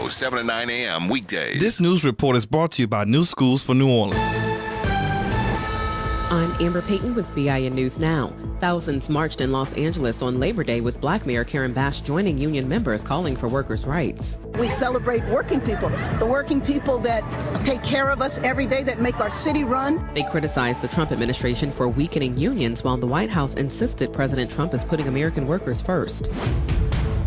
Radio, 7 to 9 a.m. weekdays. This news report is brought to you by New Schools for New Orleans. I'm Amber Payton with BIN News Now. Thousands marched in Los Angeles on Labor Day with Black Mayor Karen Bash joining union members calling for workers' rights. We celebrate working people, the working people that take care of us every day, that make our city run. They criticized the Trump administration for weakening unions while the White House insisted President Trump is putting American workers first.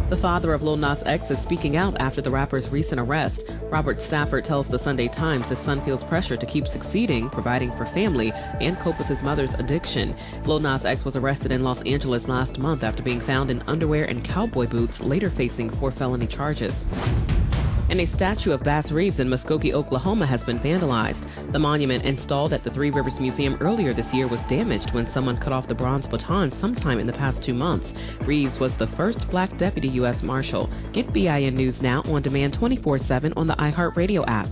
The father of Lil Nas X is speaking out after the rapper's recent arrest. Robert Stafford tells the Sunday Times his son feels pressure to keep succeeding, providing for family, and cope with his mother's addiction. Lil Nas X was arrested in Los Angeles last month after being found in underwear and cowboy boots, later facing 4 felony charges. And a statue of Bass Reeves in Muskogee, Oklahoma has been vandalized. The monument installed at the Three Rivers Museum earlier this year was damaged when someone cut off the bronze baton sometime in the past 2 months. Reeves was the first black deputy U.S. Marshal. Get BIN News Now on demand 24/7 on the iHeartRadio app.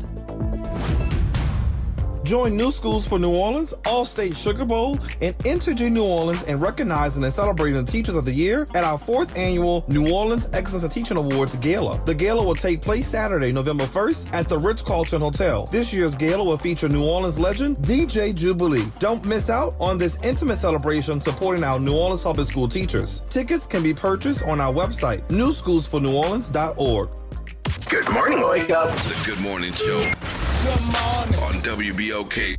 Join New Schools for New Orleans, All-State Sugar Bowl, and Entergy New Orleans in recognizing and celebrating the Teachers of the Year at our 4th annual New Orleans Excellence in Teaching Awards Gala. The gala will take place Saturday, November 1st at the Ritz-Carlton Hotel. This year's gala will feature New Orleans legend DJ Jubilee. Don't miss out on this intimate celebration supporting our New Orleans public school teachers. Tickets can be purchased on our website, newschoolsforneworleans.org. Good morning. Wake up. The Good Morning Show. Good morning. On WBOK.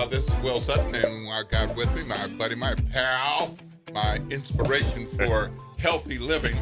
This is Will Sutton, and I got with me my buddy, my pal, my inspiration for healthy living,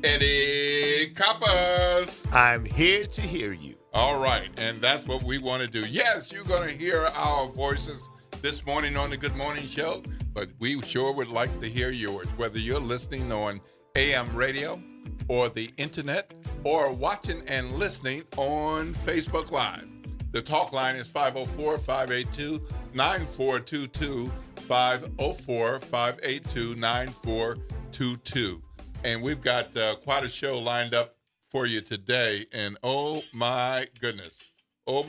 Eddie Coppas. I'm here to hear you. All right, and that's what we want to do. Yes, you're going to hear our voices this morning on the Good Morning Show, but we sure would like to hear yours, whether you're listening on AM radio or the internet or watching and listening on Facebook Live. The talk line is 504-582-9422, 504-582-9422. And we've got quite a show lined up for you today. And oh my goodness, there's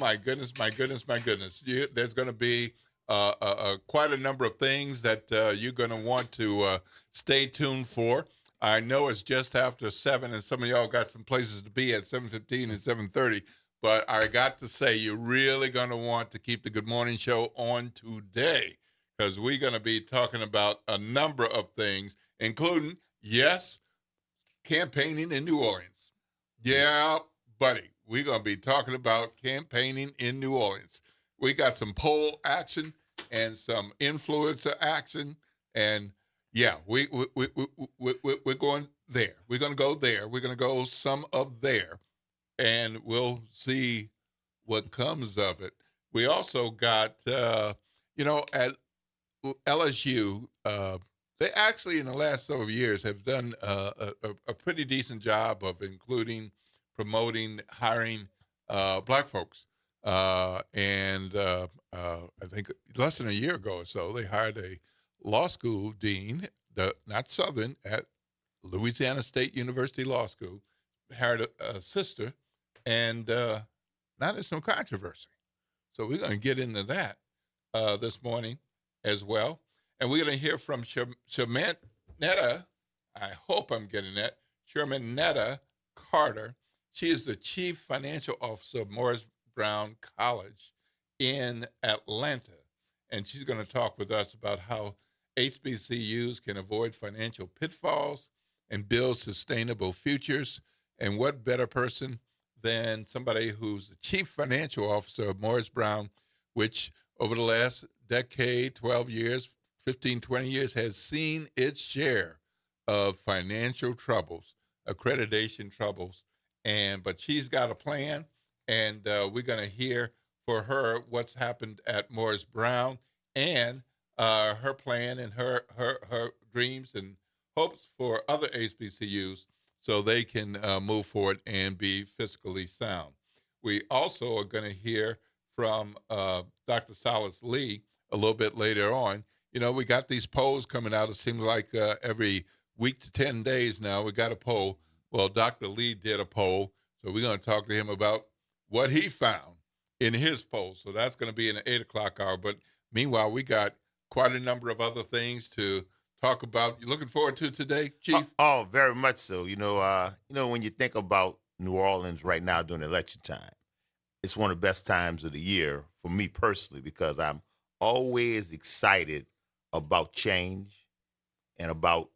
going to be quite a number of things that you're going to want to stay tuned for. I know it's just after 7, and some of y'all got some places to be at 7:15 and 7:30. But I got to say, you're really going to want to keep the Good Morning Show on today, because we're going to be talking about a number of things, including, yes, campaigning in New Orleans. Yeah, buddy, we're going to be talking about campaigning in New Orleans. We got some poll action and some influencer action, and yeah, we're going there. We're going to go there. We're going to go some of there. And we'll see what comes of it. We also got, at LSU, they actually in the last several years have done a pretty decent job of promoting, hiring black folks. I think less than a year ago or so, they hired a law school dean, not Southern, at Louisiana State University Law School, hired a sister. And now there's some controversy. So we're going to get into that this morning as well. And we're going to hear from Shermanetta, I hope I'm getting that, Shermanetta Carter. She is the Chief Financial Officer of Morris Brown College in Atlanta. And she's going to talk with us about how HBCUs can avoid financial pitfalls and build sustainable futures. And what better person than somebody who's the Chief Financial Officer of Morris Brown, which over the last decade, 12 years, 15, 20 years, has seen its share of financial troubles, accreditation troubles. But she's got a plan, and we're going to hear for her what's happened at Morris Brown and her plan and her dreams and hopes for other HBCUs so they can move forward and be fiscally sound. We also are going to hear from Dr. Silas Lee a little bit later on. You know, we got these polls coming out. It seems like every week to 10 days now we got a poll. Well, Dr. Lee did a poll, so we're going to talk to him about what he found in his poll. So that's going to be in the 8 o'clock hour. But meanwhile, we got quite a number of other things to talk about. You looking forward to today, Chief? Oh, very much so. When you think about New Orleans right now during election time, it's one of the best times of the year for me personally because I'm always excited about change and about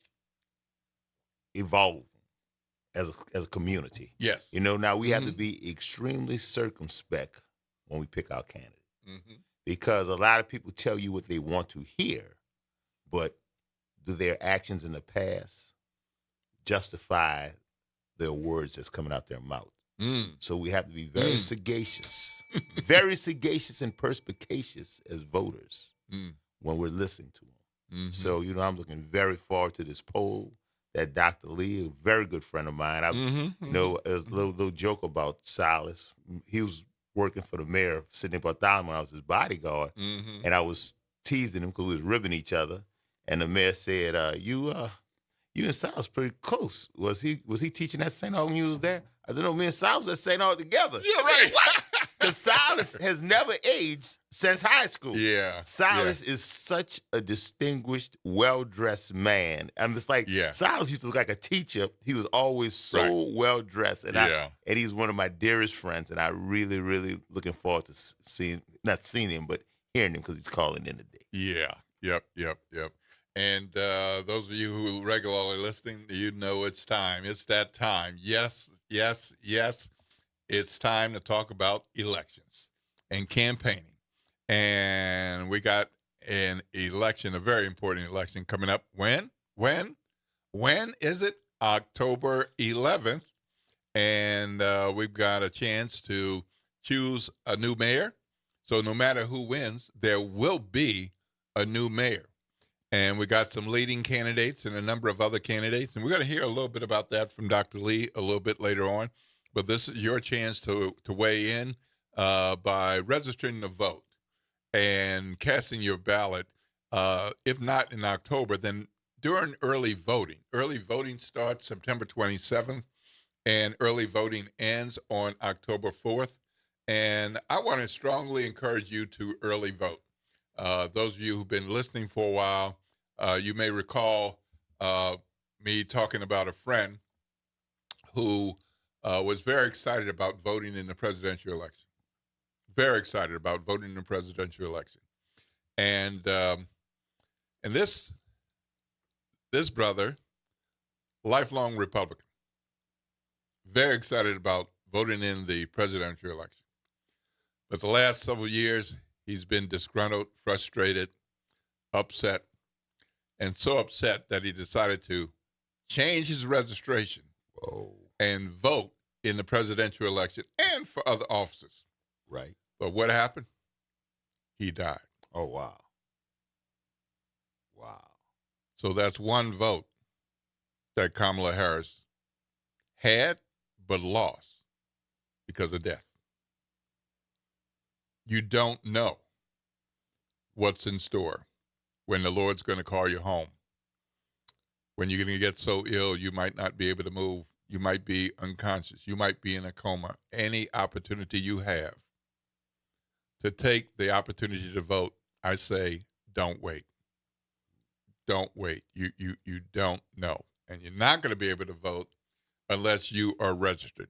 evolving as a community. Yes. Now we have to be extremely circumspect when we pick our candidate because a lot of people tell you what they want to hear, but do their actions in the past justify their words that's coming out their mouth? So we have to be very sagacious, very sagacious and perspicacious as voters when we're listening to them. So, I'm looking very forward to this poll that Dr. Lee, a very good friend of mine, there's a little joke about Silas. He was working for the mayor of Sidney Bartholomew when I was his bodyguard, and I was teasing him because we was ribbing each other. And the mayor said, you and Silas pretty close. Was he teaching at St. Aug when you was there? I said, no, me and Silas was at St. Aug together. You're right. What? Because Silas has never aged since high school. Yeah. Silas is such a distinguished, well-dressed man. I'm just like, Silas used to look like a teacher. He was always so well-dressed. And and he's one of my dearest friends. And I really, really looking forward to not seeing him, but hearing him because he's calling in today. Yeah. Yep. And those of you who regularly listening, you know it's time. It's that time. Yes. It's time to talk about elections and campaigning. And we got an election, a very important election coming up. When is it? October 11th. And we've got a chance to choose a new mayor. So no matter who wins, there will be a new mayor. And we got some leading candidates and a number of other candidates. And we're going to hear a little bit about that from Dr. Lee a little bit later on. But this is your chance to weigh in by registering to vote and casting your ballot. If not in October, then during early voting. Early voting starts September 27th, and early voting ends on October 4th. And I want to strongly encourage you to early vote. Those of you who've been listening for a while, you may recall me talking about a friend who was very excited about voting in the presidential election. Very excited about voting in the presidential election. And this brother, lifelong Republican, very excited about voting in the presidential election. But the last several years, he's been disgruntled, frustrated, upset, and so upset that he decided to change his registration and vote in the presidential election and for other offices. Right. But what happened? He died. Oh, wow. Wow. So that's one vote that Kamala Harris had but lost because of death. You don't know what's in store when the Lord's going to call you home. When you're going to get so ill, you might not be able to move. You might be unconscious. You might be in a coma. Any opportunity you have to take the opportunity to vote, I say, don't wait. Don't wait. You don't know. And you're not going to be able to vote unless you are registered.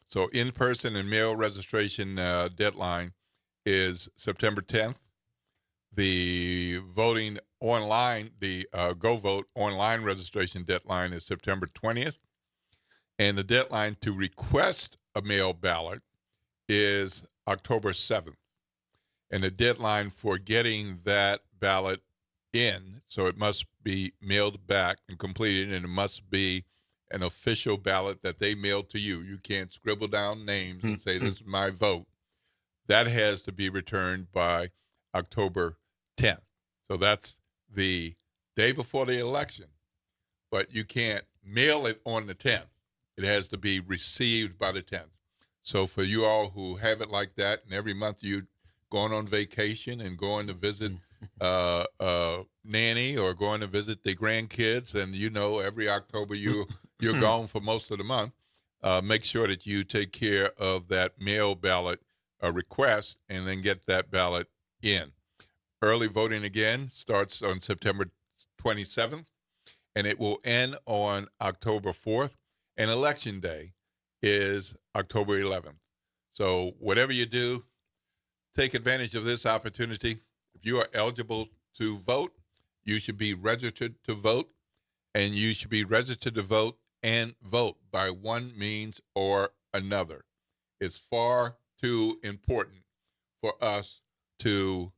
So in-person and mail registration deadline is September 10th. The voting online, the Go Vote online registration deadline is September 20th. And the deadline to request a mail ballot is October 7th. And the deadline for getting that ballot in, so it must be mailed back and completed, and it must be an official ballot that they mailed to you. You can't scribble down names and say, this is my vote. That has to be returned by October 10th. So that's the day before the election, but you can't mail it on the 10th. It has to be received by the 10th. So for you all who have it like that, and every month you going on vacation and going to visit nanny or going to visit the grandkids, and every October you're gone for most of the month, make sure that you take care of that mail ballot request and then get that ballot in. Early voting again starts on September 27th, and it will end on October 4th, and Election Day is October 11th. So whatever you do, take advantage of this opportunity. If you are eligible to vote, you should be registered to vote, and you should be registered to vote and vote by one means or another. It's far too important for us to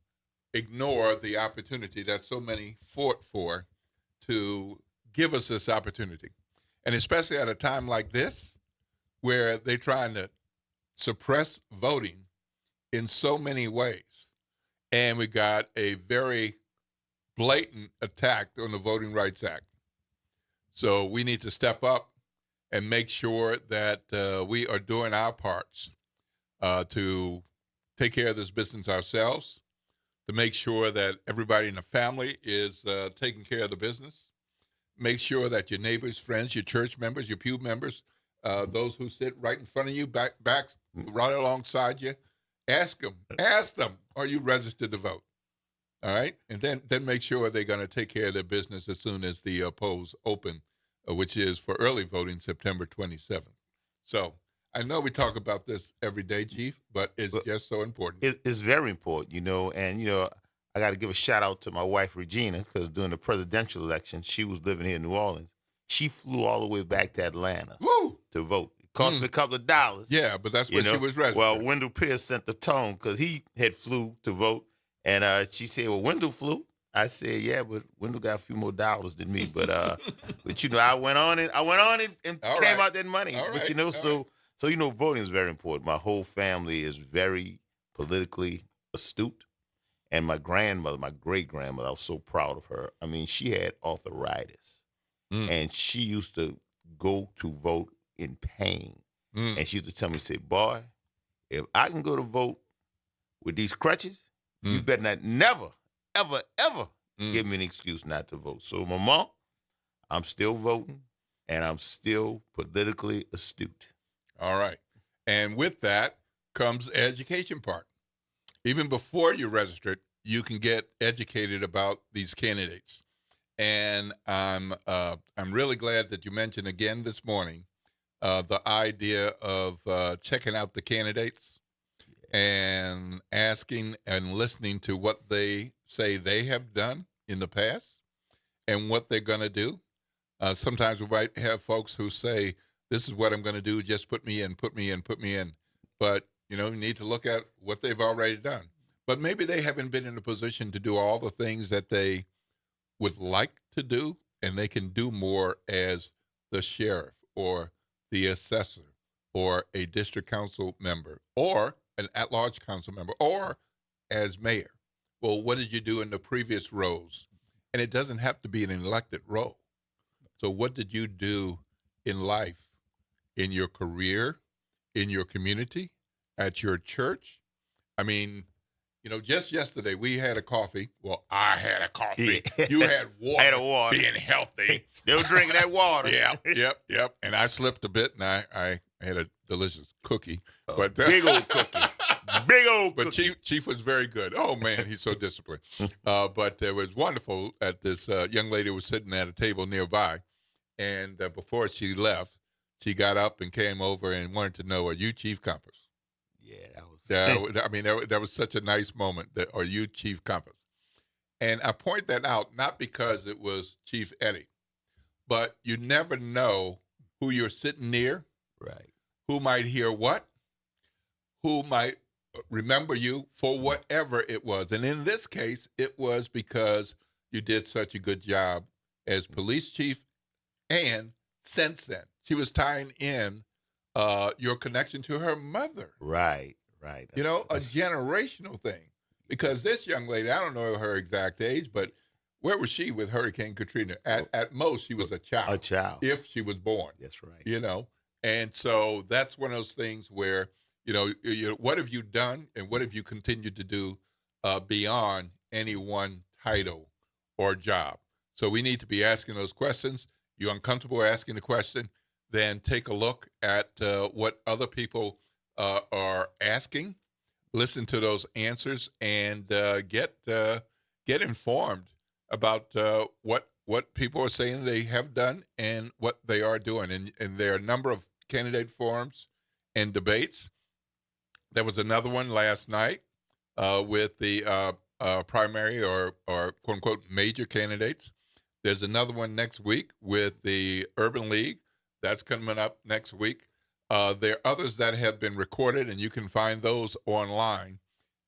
ignore the opportunity that so many fought for to give us this opportunity. And especially at a time like this, where they're trying to suppress voting in so many ways. And we got a very blatant attack on the Voting Rights Act. So we need to step up and make sure that we are doing our parts to take care of this business ourselves, to make sure that everybody in the family is taking care of the business. Make sure that your neighbors, friends, your church members, your pew members, those who sit right in front of you, back right alongside you, ask them, are you registered to vote? All right, and then make sure they're going to take care of their business as soon as the polls open, which is for early voting September 27th. So I know we talk about this every day, Chief, but it's just so important. It's very important, and I got to give a shout out to my wife Regina, because during the presidential election, she was living here in New Orleans. She flew all the way back to Atlanta to vote. It cost me a couple of dollars. Yeah, but that's what she was registered. Well, Wendell Pierce sent the tone because he had flew to vote, and she said, "Well, Wendell flew." I said, "Yeah, but Wendell got a few more dollars than me." But I went on it and came out that money. All but right. So voting is very important. My whole family is very politically astute. And my grandmother, my great-grandmother, I was so proud of her. I mean, she had arthritis, and she used to go to vote in pain. And she used to tell me, say, "Boy, if I can go to vote with these crutches, you better not never, ever, ever give me an excuse not to vote." So, my mom, I'm still voting, and I'm still politically astute. All right. And with that comes the education part. Even before you're registered, you can get educated about these candidates. And I'm really glad that you mentioned again this morning the idea of checking out the candidates and asking and listening to what they say they have done in the past and what they're going to do. Sometimes we might have folks who say, "This is what I'm going to do. Just put me in, put me in, put me in." But you need to look at what they've already done. But maybe they haven't been in a position to do all the things that they would like to do, and they can do more as the sheriff or the assessor or a district council member or an at-large council member or as mayor. Well, what did you do in the previous roles? And it doesn't have to be an elected role. So what did you do in life, in your career, in your community, at your church? I mean, just yesterday we had a coffee. Well, I had a coffee. Yeah. You had water. I had a water. Being healthy. Still drinking that water. Yep. And I slipped a bit, and I had a delicious cookie. But Big old cookie. Big old But cookie. Chief was very good. Oh, man, he's so disciplined. But it was wonderful that this young lady was sitting at a table nearby. And before she left, she got up and came over and wanted to know, "Are you Chief Compass?" Yeah, that was. That was such a nice moment. Are you Chief Compass? And I point that out not because it was Chief Eddie, but you never know who you're sitting near, Right. who might hear what, who might remember you for whatever it was. And in this case, it was because you did such a good job as police chief. And since then, she was tying in your connection to her mother. Right. A generational thing. Because this young lady, I don't know her exact age, but where was she with Hurricane Katrina? At most, she was a child. A child. If she was born. That's right. You know, and so that's one of those things where, what have you done and what have you continued to do beyond any one title or job? So we need to be asking those questions. You're uncomfortable asking the question, then take a look at what other people are asking, listen to those answers, and get informed about what people are saying they have done and what they are doing. And there are a number of candidate forums and debates. There was another one last night with the primary or quote unquote major candidates. There's another one next week with the Urban League. That's coming up next week. There are others that have been recorded, and you can find those online.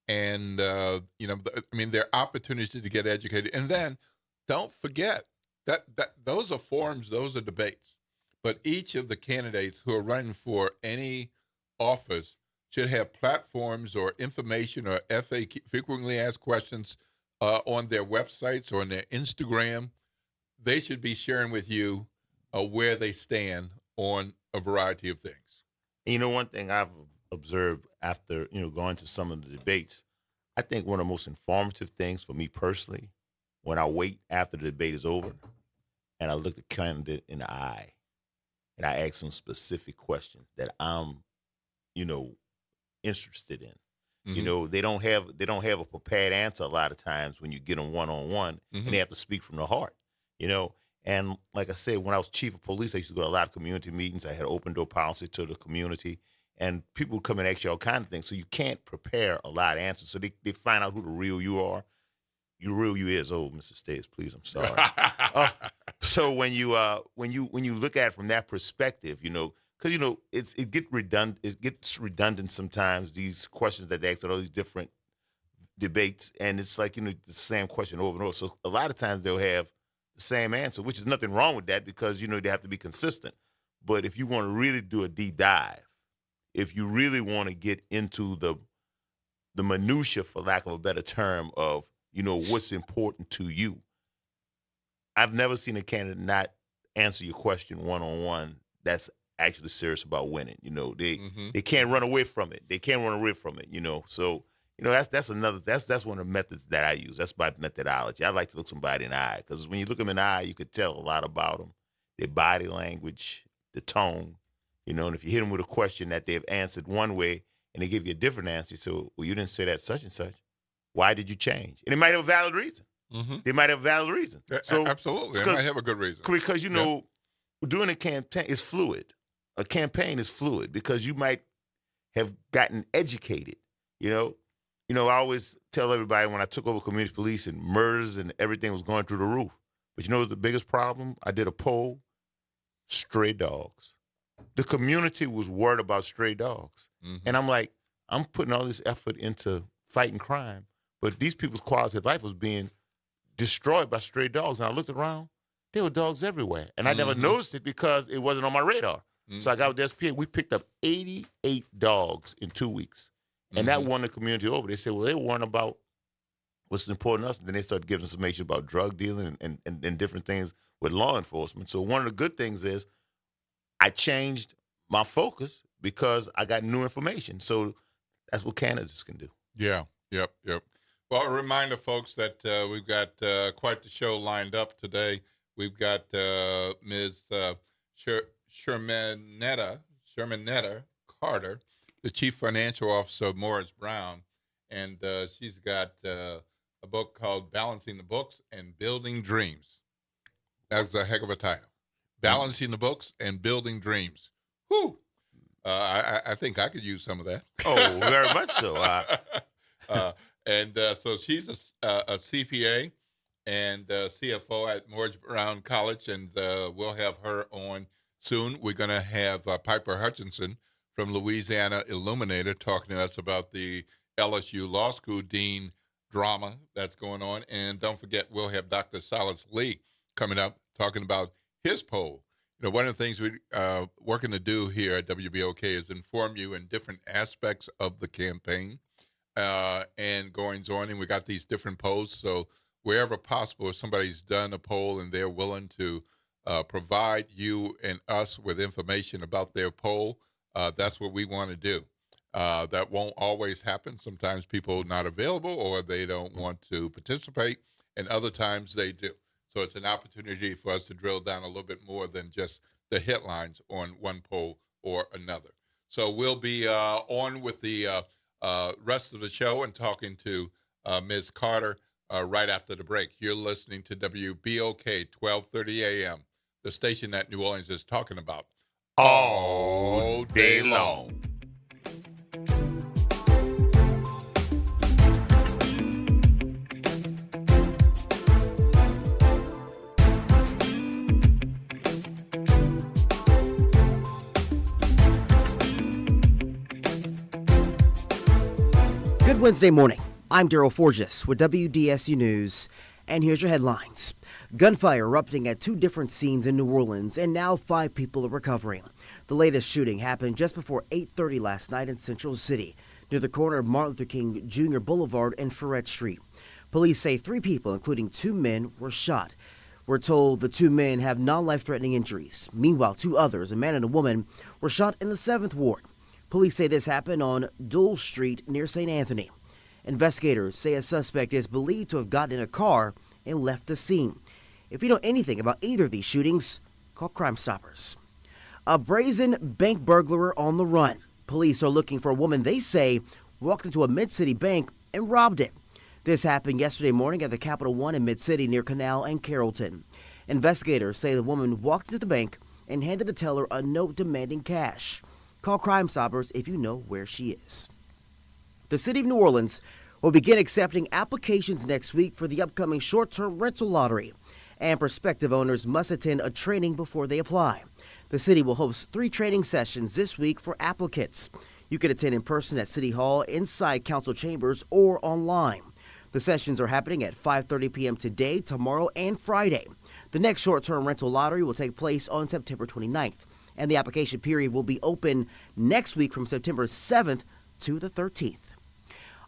And, there are opportunities to get educated. And then don't forget that those are forums, those are debates. But each of the candidates who are running for any office should have platforms or information or FAQ, frequently asked questions, on their websites or on their Instagram. They should be sharing with you where they stand on a variety of things. And one thing I've observed after, going to some of the debates, I think one of the most informative things for me personally, when I wait after the debate is over and I look the candidate in the eye and I ask them specific questions that I'm, interested in. Mm-hmm. They don't have a prepared answer a lot of times when you get them one-on-one, Mm-hmm. and they have to speak from the heart, And like I said, when I was chief of police, I used to go to a lot of community meetings. I had open door policy to the community, and people would come and ask you all kinds of things. So you can't prepare a lot of answers. So they find out who the real you are. Your real you is, Mr. States, please, I'm sorry. So when you look at it from that perspective, because it gets redundant sometimes, these questions that they ask at all these different debates, and it's like the same question over and over. So a lot of times they'll have the same answer, which is nothing wrong with that because they have to be consistent. But if you want to really do a deep dive, if you really want to get into the minutia, for lack of a better term, of what's important to you, I've never seen a candidate not answer your question one-on-one that's actually serious about winning. They can't run away from it. So that's one of the methods that I use. That's my methodology. I like to look somebody in the eye, because when you look them in the eye, you could tell a lot about them, their body language, the tone, and if you hit them with a question that they've answered one way and they give you a different answer, so, well, you didn't say that such and such. Why did you change? And it might have a valid reason. Mm-hmm. They might have a valid reason. So absolutely. They might have a good reason. Because, doing a campaign is fluid. A campaign is fluid because you might have gotten educated, I always tell everybody when I took over community police and murders and everything was going through the roof. But the biggest problem? I did a poll, stray dogs. The community was worried about stray dogs. Mm-hmm. And I'm like, I'm putting all this effort into fighting crime, but these people's quality of life was being destroyed by stray dogs. And I looked around, there were dogs everywhere. And I never noticed it because it wasn't on my radar. Mm-hmm. So I got with the SPA. We picked up 88 dogs in 2 weeks. And that won the community over. They said, well, they weren't about what's important to us. And then they started giving us information about drug dealing and different things with law enforcement. So one of the good things is I changed my focus because I got new information. So that's what candidates can do. Yeah, yep. Well, a reminder, folks, that we've got quite the show lined up today. We've got Ms. Shermanetta Carter, the Chief Financial Officer of Morris Brown, and she's got a book called Balancing the Books and Building Dreams. That's a heck of a title. Balancing the Books and Building Dreams. Whew. I think I could use some of that. Oh, very much so. So she's a CPA and CFO at Morris Brown College, and we'll have her on soon. We're going to have Piper Hutchinson from Louisiana Illuminator talking to us about the LSU Law School Dean drama that's going on. And don't forget, we'll have Dr. Silas Lee coming up talking about his poll. One of the things we're working to do here at WBOK is inform you in different aspects of the campaign. and goings-on, and we got these different polls. So wherever possible, if somebody's done a poll and they're willing to provide you and us with information about their poll, that's what we want to do. That won't always happen. Sometimes people are not available or they don't want to participate, and other times they do. So it's an opportunity for us to drill down a little bit more than just the headlines on one poll or another. So we'll be on with the rest of the show and talking to Ms. Carter right after the break. You're listening to WBOK 1230 AM, the station that New Orleans is talking about all day long. Good Wednesday morning. I'm Daryl Forges with WDSU News, and here's your headlines. Gunfire erupting at two different scenes in New Orleans, and now 5 people are recovering. The latest shooting happened just before 8:30 last night in Central City, near the corner of Martin Luther King Jr. Boulevard and Ferret Street. Police say 3 people, including 2 men, were shot. We're told the 2 men have non-life-threatening injuries. Meanwhile, 2 others, a man and a woman, were shot in the 7th Ward. Police say this happened on Dull Street near St. Anthony. Investigators say a suspect is believed to have gotten in a car and left the scene. If you know anything about either of these shootings, call Crime Stoppers. A brazen bank burglar on the run. Police are looking for a woman they say walked into a Mid-City bank and robbed it. This happened yesterday morning at the Capital One in Mid-City near Canal and Carrollton. Investigators say the woman walked into the bank and handed the teller a note demanding cash. Call Crime Stoppers if you know where she is. The City of New Orleans will begin accepting applications next week for the upcoming short-term rental lottery, and prospective owners must attend a training before they apply. The city will host 3 training sessions this week for applicants. You can attend in person at City Hall, inside council chambers, or online. The sessions are happening at 5:30 p.m. today, tomorrow, and Friday. The next short-term rental lottery will take place on September 29th, and the application period will be open next week from September 7th to the 13th.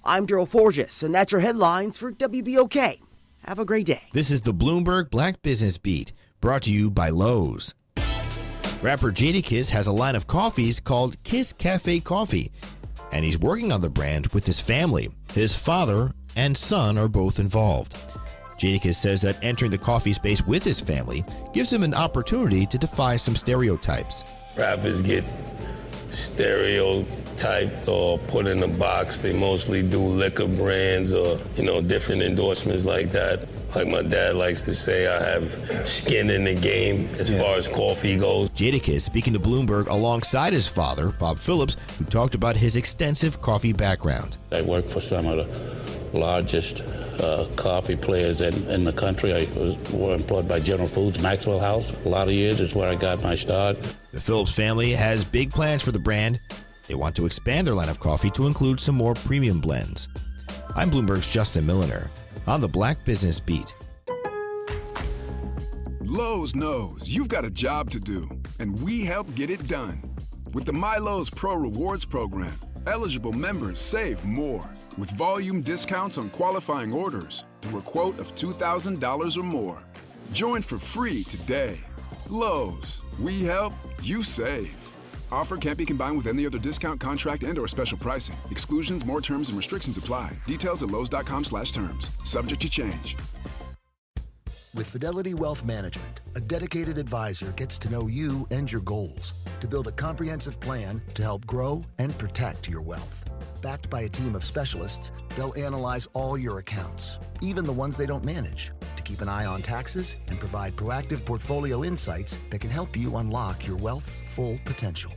I'm Daryl Forges, and that's your headlines for WBOK. Have a great day. This is the Bloomberg Black Business Beat, brought to you by Lowe's. Rapper Jadakiss has a line of coffees called Kiss Cafe Coffee, and he's working on the brand with his family. His father and son are both involved. Jadakiss says that entering the coffee space with his family gives him an opportunity to defy some stereotypes. Rappers get stereotyped or put in a box. They mostly do liquor brands or, different endorsements like that. Like my dad likes to say, I have skin in the game as far as coffee goes. Jadakiss speaking to Bloomberg alongside his father, Bob Phillips, who talked about his extensive coffee background. I worked for some of the largest coffee players in the country. I was employed by General Foods, Maxwell House. A lot of years is where I got my start. The Phillips family has big plans for the brand. They want to expand their line of coffee to include some more premium blends. I'm Bloomberg's Justin Milliner on the Black Business Beat. Lowe's knows you've got a job to do, and we help get it done. With the MyLowe's Pro Rewards program, eligible members save more with volume discounts on qualifying orders through a quote of $2,000 or more. Join for free today. Lowe's, we help, you save. Offer can't be combined with any other discount, contract, and/or special pricing. Exclusions, more terms, and restrictions apply. Details at lowes.com/terms. Subject to change. With Fidelity Wealth Management, a dedicated advisor gets to know you and your goals to build a comprehensive plan to help grow and protect your wealth. Backed by a team of specialists, they'll analyze all your accounts, even the ones they don't manage, to keep an eye on taxes and provide proactive portfolio insights that can help you unlock your wealth's full potential.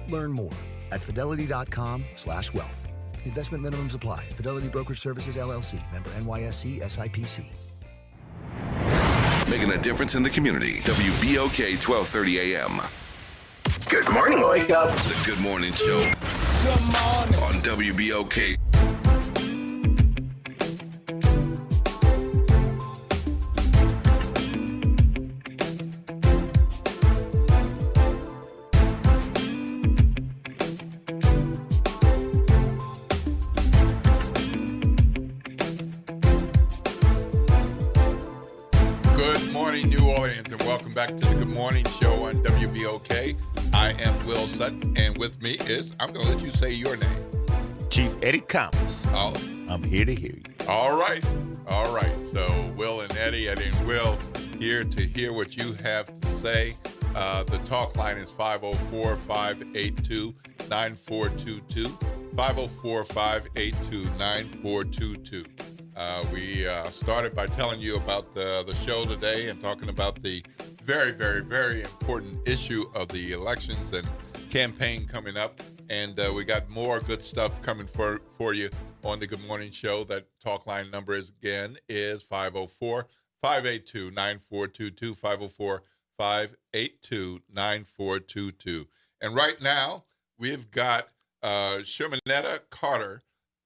Learn more at fidelity.com/wealth. Investment minimums apply. Fidelity Brokerage Services, LLC. Member NYSE SIPC. Making a difference in the community. WBOK 1230 AM. Good morning, wake up. The Good Morning Show. Good morning. On WBOK. Good morning, New Orleans, and welcome back to the Good Morning Show on WBOK. I am Will Sutton, and with me is, I'm going to let you say your name. Chief Eddie Campos. Oh. I'm here to hear you. All right. So Will and Eddie and Will here to hear what you have to say. The talk line is 504-582-9422. 504-582-9422. We started by telling you about the show today and talking about the very, very, very important issue of the elections and campaign coming up. And we got more good stuff coming for you on the Good Morning Show. That talk line number is 504-582-9422, 504-582-9422. And right now, we've got Shermanetta Carter,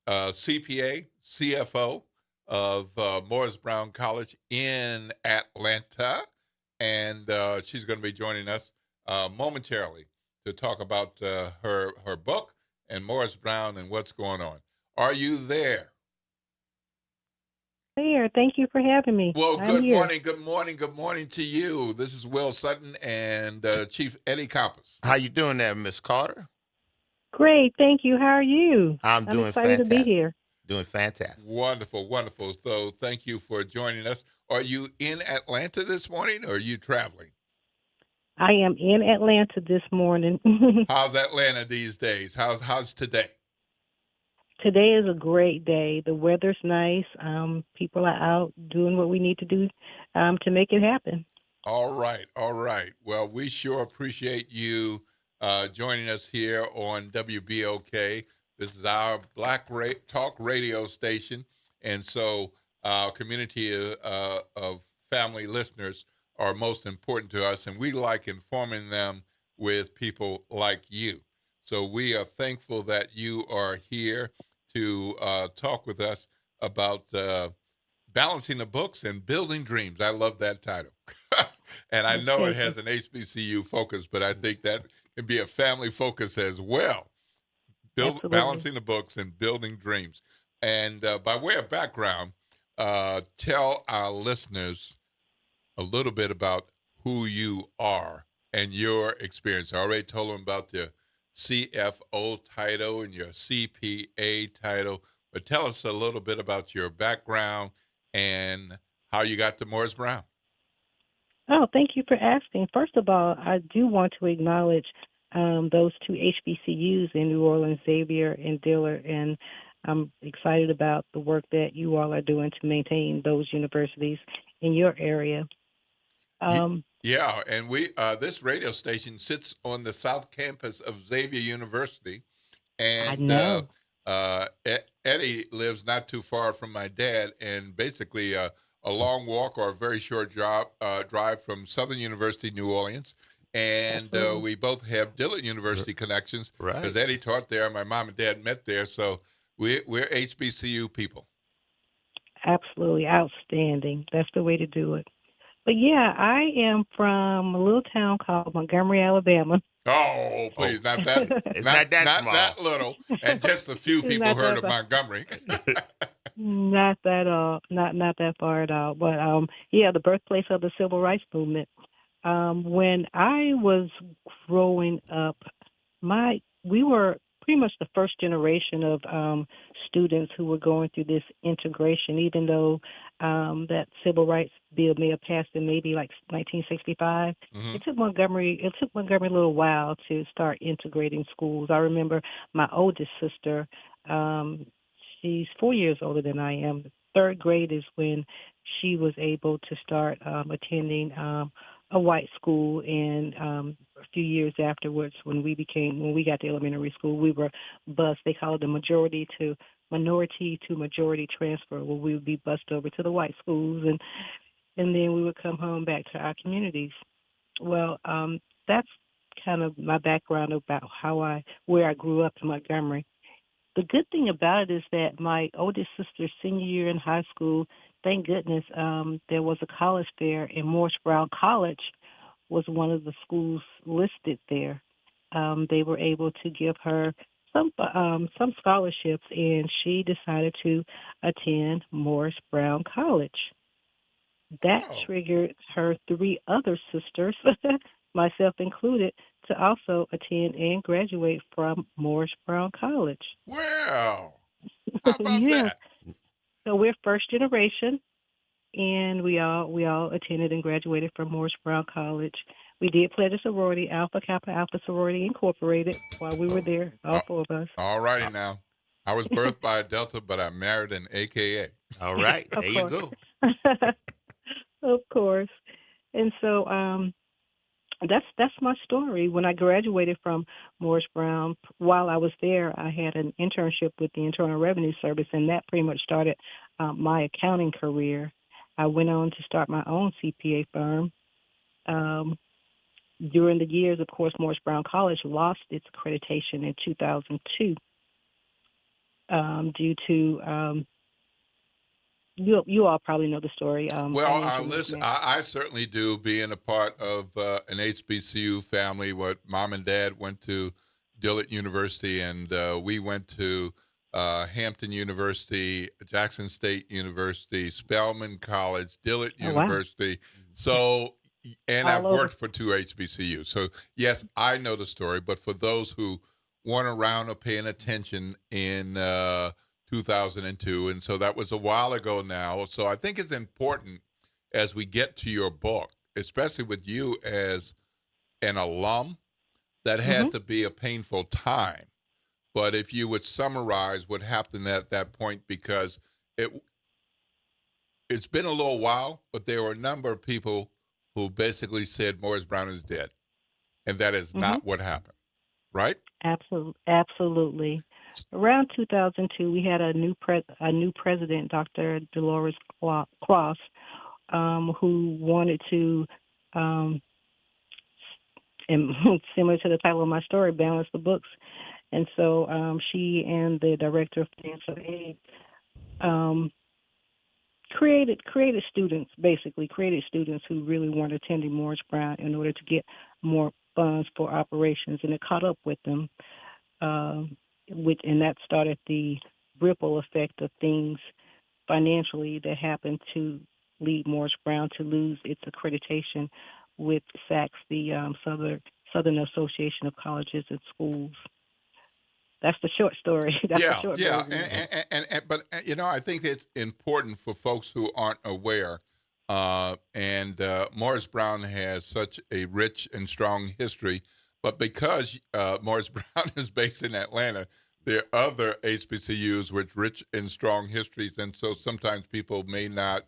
CPA, CFO of Morris Brown College in Atlanta. And she's going to be joining us momentarily to talk about her book and Morris Brown and what's going on. Are you there? Here. Thank you for having me. Well, I'm good here. morning to you. This is Will Sutton and Chief Eddie Campos. How you doing there, Miss Carter? Great. Thank you. How are you? I'm doing excited fantastic. to be here. Doing fantastic. Wonderful. So thank you for joining us. Are you in Atlanta this morning or are you traveling? I am in Atlanta this morning. How's Atlanta these days? How's today? Today is a great day. The weather's nice. People are out doing what we need to do to make it happen. All right. Well, we sure appreciate you joining us here on WBOK. This is our Black Talk radio station, and so our community of family listeners are most important to us, and we like informing them with people like you. So we are thankful that you are here to talk with us about balancing the books and building dreams. I love that title. And I know it has an HBCU focus, but I think that can be a family focus as well. Balancing the books and building dreams. And by way of background, tell our listeners a little bit about who you are and your experience. I already told them about the CFO title and your CPA title, but tell us a little bit about your background and how you got to Morris Brown. Oh, thank you for asking. First of all, I do want to acknowledge those two HBCUs in New Orleans, Xavier and Dillard, and I'm excited about the work that you all are doing to maintain those universities in your area. Yeah, and we this radio station sits on the South Campus of Xavier University, and I know. Eddie lives not too far from my dad, and basically a long walk or a very short drive from Southern University, New Orleans, and we both have Dillard University connections because Eddie taught there. My mom and dad met there, so we're HBCU people. Absolutely outstanding. That's the way to do it. But yeah, I am from a little town called Montgomery, Alabama. Oh, please, not that. It's not that small. Not that little. And just a few people Not heard that of Montgomery. Not that all, not that far at all. But yeah, the birthplace of the civil rights movement. When I was growing up, we were pretty much the first generation of students who were going through this integration, even though that civil rights bill may have passed in maybe like 1965. Mm-hmm. It took Montgomery a little while to start integrating schools. I remember my oldest sister, she's 4 years older than I am. Third grade is when she was able to start attending a white school, and a few years afterwards, when we got to elementary school, we were bused. They call it the minority to majority transfer, where we would be bused over to the white schools, and then we would come home back to our communities. Well, that's kind of my background about where I grew up in Montgomery. The good thing about it is that my oldest sister's senior year in high school, thank goodness, there was a college there, and Morris Brown College was one of the schools listed there. They were able to give her some scholarships, and she decided to attend Morris Brown College. That Oh, triggered her three other sisters, myself included, to also attend and graduate from Morris Brown College. well, how about Yes. that? So we're first generation, and we all attended and graduated from Morris Brown College. We did pledge a sorority, Alpha Kappa Alpha Sorority Incorporated, while we were there, all Uh, four of us. all righty now. I was birthed by a Delta, but I married an AKA. All right, Of there you course. go. Of course. And so that's my story. When I graduated from Morris Brown, while I was there, I had an internship with the Internal Revenue Service, and that pretty much started my accounting career. I went on to start my own CPA firm. Um, During the years, of course, Morris Brown College lost its accreditation in 2002 due to you all probably know the story. Well, Financial listen, mismatch. I certainly do, being a part of an HBCU family. What mom and dad went to Dillard University, and we went to Hampton University, Jackson State University, Spelman College, Dillard Oh wow! University. So, and I've All over. worked for two HBCUs. So, yes, I know the story. But for those who weren't around or paying attention in 2002, and so that was a while ago now. So I think it's important as we get to your book, especially with you as an alum, that hmm had to be a painful time. But if you would summarize what happened at that point, because it it's been a little while, but there were a number of people who basically said Morris Brown is dead, and that is hmm not what happened, right? Absolutely. Around 2002, we had a new president, Dr. Dolores Cross, who wanted to, um, and similar to the title of my story, balance the books. And so she and the director of financial aid um, created students, basically created students who really weren't attending Morris Brown in order to get more funds for operations, and it caught up with them. Um, and that started the ripple effect of things financially that happened to lead Morris Brown to lose its accreditation with SACS, the Southern Association of Colleges and Schools. That's the short story. That's the Yeah, short yeah, version. but you know, I think it's important for folks who aren't aware. And Morris Brown has such a rich and strong history, but because Morris Brown is based in Atlanta, there are other HBCUs with rich and strong histories, and so sometimes people may not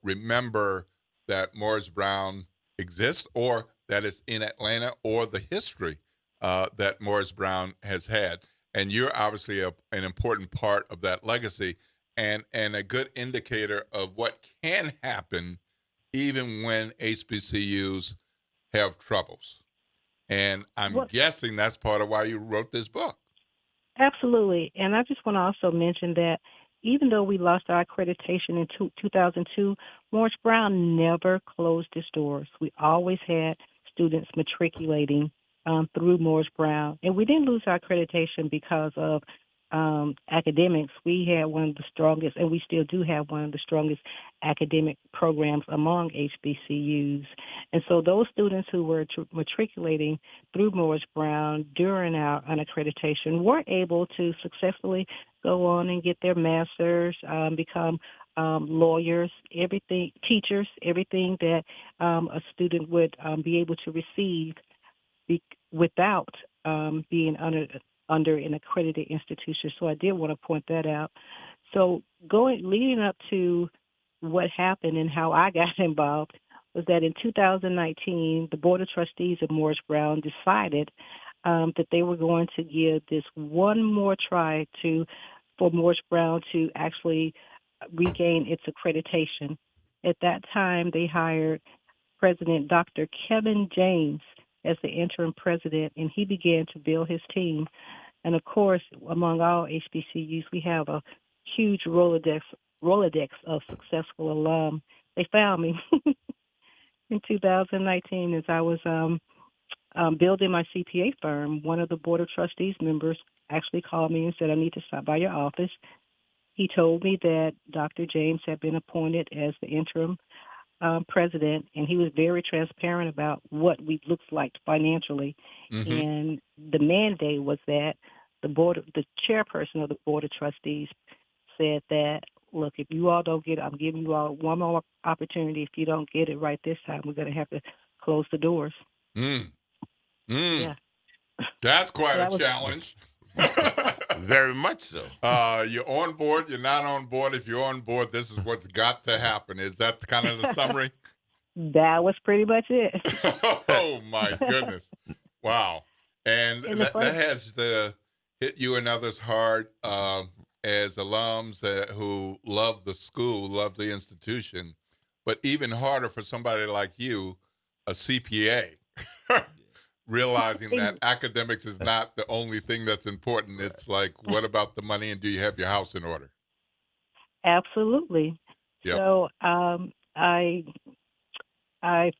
remember that Morris Brown exists, or that it's in Atlanta, or the history that Morris Brown has had. And you're obviously an important part of that legacy, and a good indicator of what can happen even when HBCUs have troubles. And I'm What guessing that's part of why you wrote this book. Absolutely. And I just want to also mention that even though we lost our accreditation in 2002, Morris Brown never closed its doors. We always had students matriculating through Morris Brown. And we didn't lose our accreditation because of academics. We had one of the strongest, and we still do have one of the strongest academic programs among HBCUs. And so those students who were matriculating through Morris Brown during our unaccreditation were able to successfully go on and get their master's, become lawyers, everything, teachers, everything that a student would be able to receive without being under an accredited institution. So I did want to point that out. So leading up to what happened and how I got involved was that in 2019, the Board of Trustees of Morris Brown decided that they were going to give this one more try for Morris Brown to actually regain its accreditation. At that time, they hired President Dr. Kevin James as the interim president, and he began to build his team. And of course, among all HBCUs, we have a huge Rolodex of successful alum. They found me in 2019 as I was building my CPA firm. One of the Board of Trustees members actually called me and said, I need to stop by your office He told me that Dr. James had been appointed as the interim president, and he was very transparent about what we looked like financially. And the mandate was that the chairperson of the board of trustees said that, look, if you all don't get it, I'm giving you all one more opportunity. If you don't get it right this time, we're going to have to close the doors. Yeah. That's quite a challenge. Very much so. You're on board, you're not on board. If you're on board, this is what's got to happen. Is that kind of the summary? That was pretty much it. Oh, my goodness. Wow. And that has to hit you and others hard as alums who love the school, love the institution, but even harder for somebody like you, a CPA, realizing that academics is not the only thing that's important. It's like, what about the money, and do you have your house in order? Absolutely. Yep. So I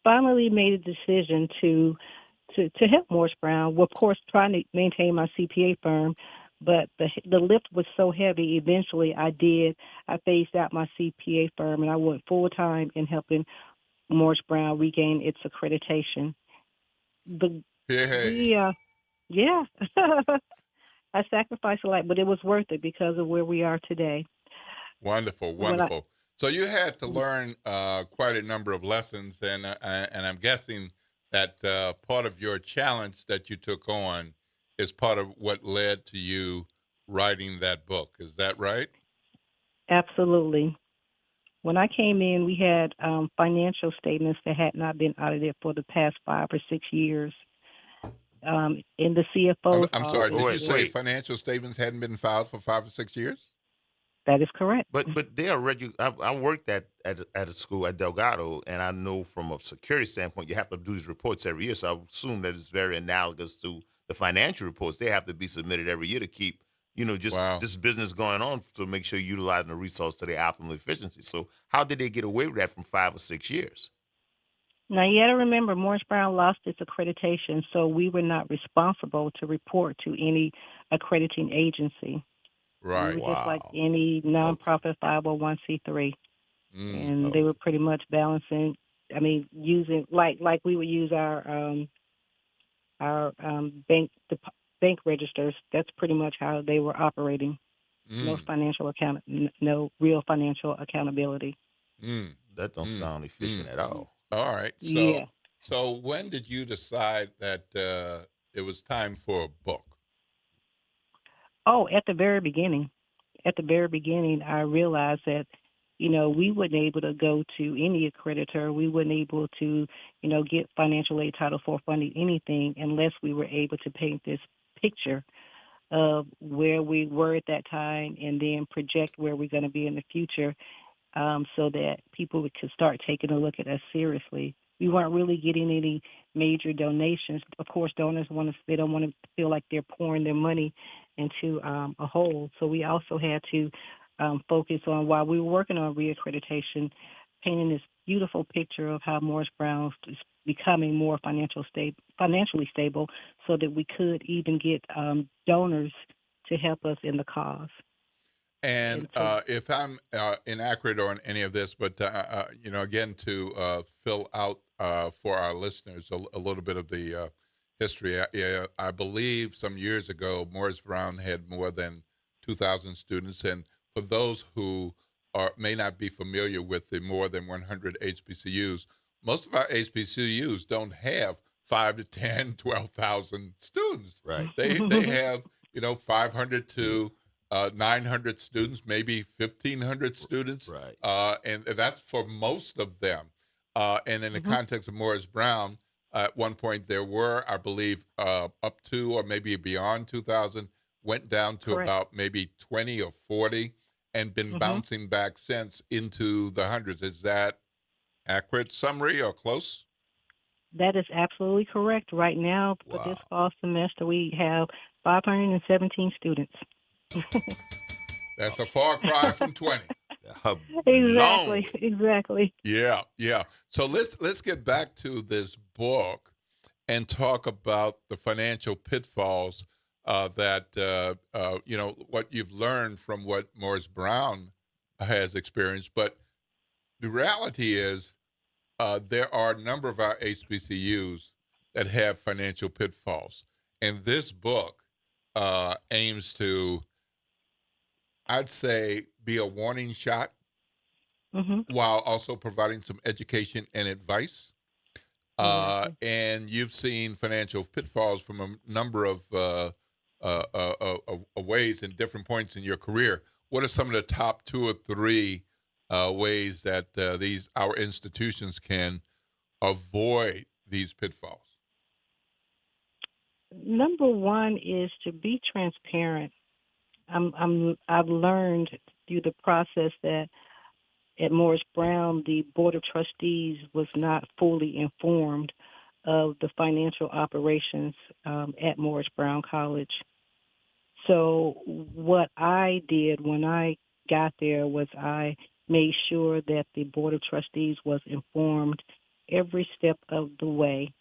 finally made a decision to help Morris Brown. Well, of course, trying to maintain my CPA firm, but the lift was so heavy. Eventually, I phased out my CPA firm, and I went full time in helping Morris Brown regain its accreditation. Yeah. I sacrificed a lot, but it was worth it because of where we are today. Wonderful. So you had to learn quite a number of lessons, and I'm guessing that part of your challenge that you took on is part of what led to you writing that book. Is that right? Absolutely. When I came in, we had financial statements that had not been audited for the past 5 or 6 years. In the CFO. I'm sorry. Did you say financial statements hadn't been filed for 5 or 6 years? That is correct. But they are I worked at a school at Delgado, and I know from a security standpoint, you have to do these reports every year. So I assume that it's very analogous to the financial reports. They have to be submitted every year to keep, this business going on, to make sure you're utilizing the resource to their optimal efficiency. So how did they get away with that from 5 or 6 years? Now, you got to remember, Morris Brown lost its accreditation, so we were not responsible to report to any accrediting agency. Right. We were just like any nonprofit 501c3. And they were pretty much balancing, using, like we would use our bank registers. That's pretty much how they were operating. No real financial accountability. That don't sound efficient at all. All right. So when did you decide that it was time for a book? Oh, at the very beginning. At the very beginning, I realized that, we wouldn't able to go to any accreditor. We wouldn't able to, get financial aid, Title IV funding, anything, unless we were able to paint this picture of where we were at that time and then project where we're going to be in the future. So that people could start taking a look at us seriously. We weren't really getting any major donations. Of course, donors they don't want to feel like they're pouring their money into a hole. So we also had to focus on, while we were working on reaccreditation, painting this beautiful picture of how Morris Brown is becoming more financially stable, so that we could even get donors to help us in the cause. And if I'm inaccurate on any of this, but, again, to fill out for our listeners a little bit of the history, I believe some years ago, Morris Brown had more than 2,000 students. And for those who may not be familiar with the more than 100 HBCUs, most of our HBCUs don't have 5 to 10, 12,000 students. Right. They have, 500 to 900 students, maybe 1,500 students. Right. And that's for most of them. And in the context of Morris Brown, at one point there were, I believe, up to or maybe beyond 2,000, went down to about maybe 20 or 40, and been bouncing back since into the hundreds. Is that accurate summary or close? That is absolutely correct. Right now, for this fall semester, we have 517 students. That's a far cry from 20. Exactly. Yeah. So let's get back to this book and talk about the financial pitfalls what you've learned from what Morris Brown has experienced. But the reality is there are a number of our HBCUs that have financial pitfalls. And this book aims to, I'd say, be a warning shot while also providing some education and advice. And you've seen financial pitfalls from a number of ways and different points in your career. What are some of the top 2 or 3 ways that our institutions can avoid these pitfalls? Number one is to be transparent. I've learned through the process that at Morris Brown, the Board of Trustees was not fully informed of the financial operations at Morris Brown College. So what I did when I got there was I made sure that the Board of Trustees was informed every step of the way,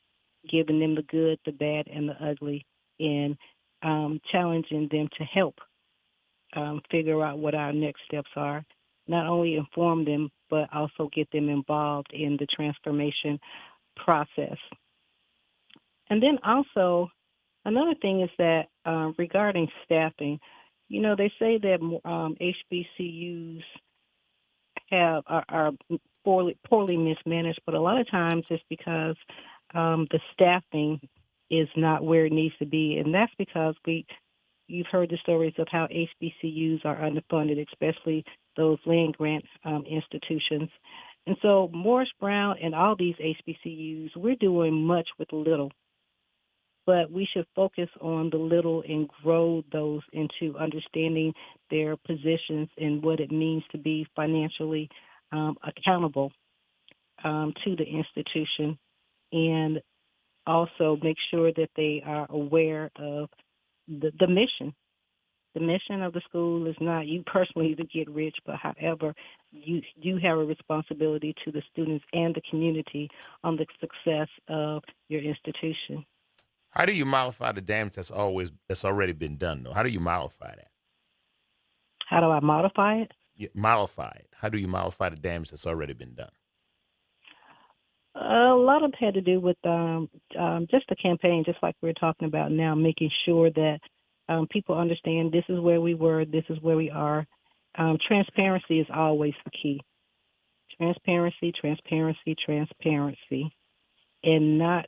giving them the good, the bad, and the ugly, and challenging them to help figure out what our next steps are. Not only inform them, but also get them involved in the transformation process. And then also, another thing is that regarding staffing, they say that HBCUs are poorly mismanaged, but a lot of times it's because the staffing is not where it needs to be, and that's because you've heard the stories of how HBCUs are underfunded, especially those land grant institutions. And so Morris Brown and all these HBCUs, we're doing much with little, but we should focus on the little and grow those into understanding their positions and what it means to be financially accountable to the institution, and also make sure that they are aware of the mission. The mission of the school is not you personally to get rich, but however, you have a responsibility to the students and the community on the success of your institution. How do you mollify the damage that's already been done, though? How do you mollify that? How do I modify it? Mollify it. How do you mollify the damage that's already been done? A lot of it had to do with just the campaign, just like we're talking about now, making sure that people understand this is where we were, this is where we are. Transparency is always the key. Transparency, transparency, transparency, and not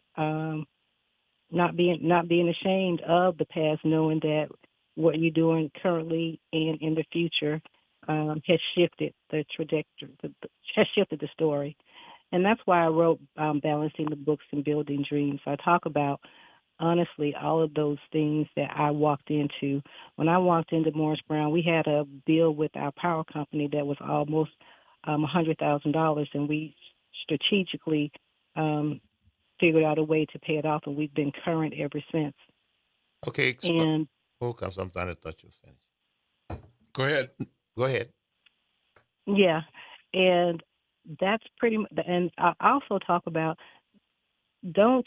being ashamed of the past, knowing that what you're doing currently and in the future has shifted the trajectory, has shifted the story. And that's why I wrote Balancing the Books and Building Dreams. I talk about, honestly, all of those things that I walked into. When I walked into Morris Brown, we had a bill with our power company that was almost $100,000, and we strategically figured out a way to pay it off, and we've been current ever since. Okay. And sometimes I thought you were finished. Go ahead. Go ahead. Yeah, and that's pretty much, and I also talk about, I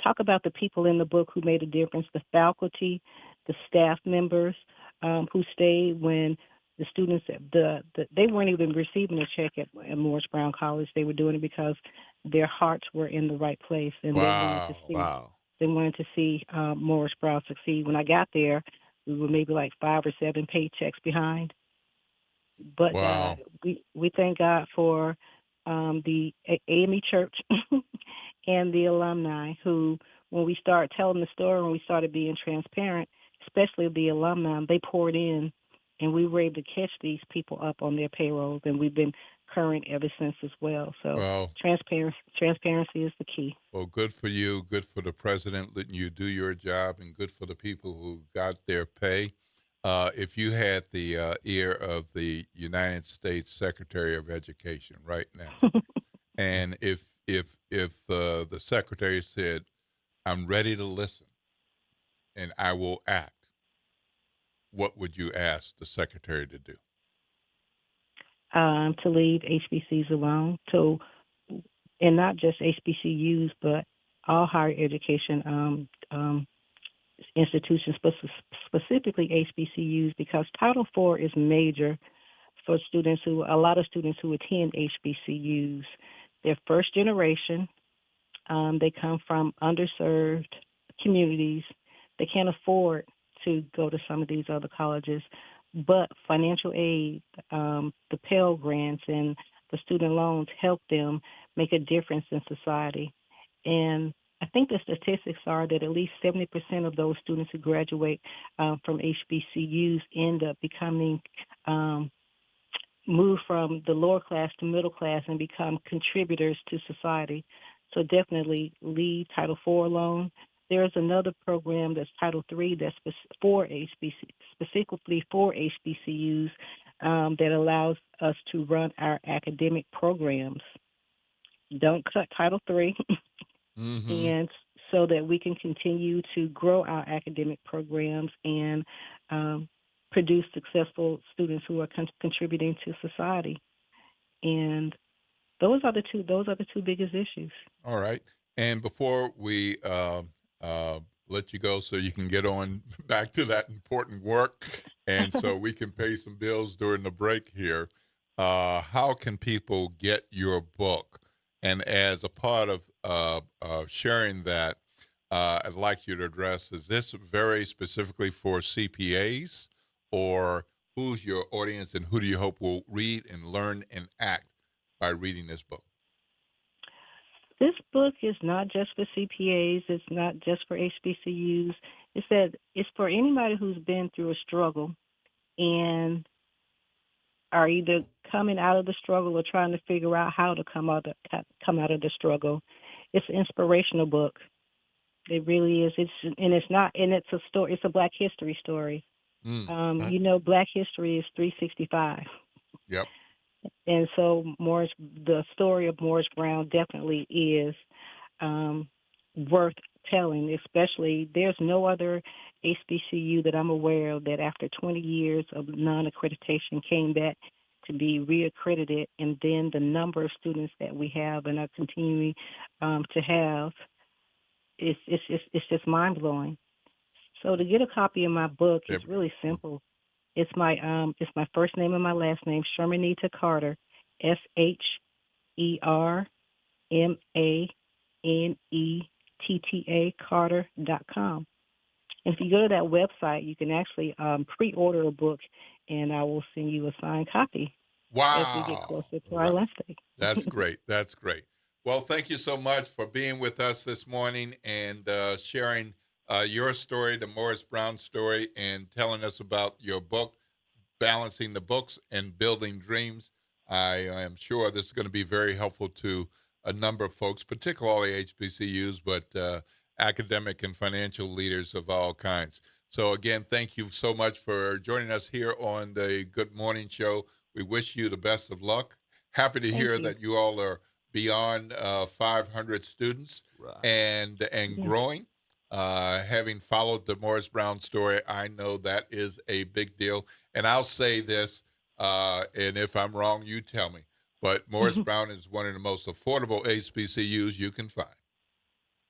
talk about the people in the book who made a difference, the faculty, the staff members who stayed when the students, they weren't even receiving a check at Morris Brown College. They were doing it because their hearts were in the right place, and they wanted to see Morris Brown succeed. When I got there, we were maybe like 5 or 7 paychecks behind. But we thank God for the AME Church and the alumni who, when we started telling the story, when we started being transparent, especially the alumni, they poured in, and we were able to catch these people up on their payrolls, and we've been current ever since as well. So transparency is the key. Well, good for you, good for the president letting you do your job, and good for the people who got their pay. If you had the ear of the United States Secretary of Education right now, and if the secretary said, "I'm ready to listen, and I will act," what would you ask the secretary to do? To leave HBCUs alone, and not just HBCUs, but all higher education institutions, specifically HBCUs, because Title IV is major for a lot of students who attend HBCUs. They're first generation. They come from underserved communities. They can't afford to go to some of these other colleges, but financial aid, the Pell Grants, and the student loans help them make a difference in society. And I think the statistics are that at least 70% of those students who graduate from HBCUs end up becoming move from the lower class to middle class and become contributors to society. So definitely leave Title IV alone. There's another program that's Title III that's specifically for HBCUs that allows us to run our academic programs. Don't cut Title III, and so that we can continue to grow our academic programs and produce successful students who are contributing to society. And those are the two biggest issues. All right. And before we let you go so you can get on back to that important work and so we can pay some bills during the break here, how can people get your book? And as a part of sharing that, I'd like you to address, is this very specifically for CPAs, or who's your audience and who do you hope will read and learn and act by reading this book? This book is not just for CPAs. It's not just for HBCUs. It's for anybody who's been through a struggle and are either coming out of the struggle or trying to figure out how to come out of the struggle. It's an inspirational book. It really is. It's a story. It's a Black history story. Black history is 365. Yep. And so the story of Morris Brown definitely is worth telling, especially there's no other HBCU that I'm aware of that after 20 years of non-accreditation came back to be reaccredited, and then the number of students that we have and are continuing to have, it's just mind-blowing. So to get a copy of my book, it's really simple. It's my first name and my last name, Shermanita Carter, SherManetta Carter.com. And if you go to that website, you can actually pre-order a book, and I will send you a signed copy. Wow. As we get closer to our last day. That's great. That's great. Well, thank you so much for being with us this morning and sharing your story, the Morris Brown story, and telling us about your book, Balancing the Books and Building Dreams. I am sure this is going to be very helpful to a number of folks, particularly HBCUs, but academic and financial leaders of all kinds. So again, thank you so much for joining us here on the Good Morning Show. We wish you the best of luck. Happy to hear that you all are beyond 500 students and growing. Having followed the Morris Brown story, I know that is a big deal. And I'll say this, and if I'm wrong, you tell me, but Morris Brown is one of the most affordable HBCUs you can find.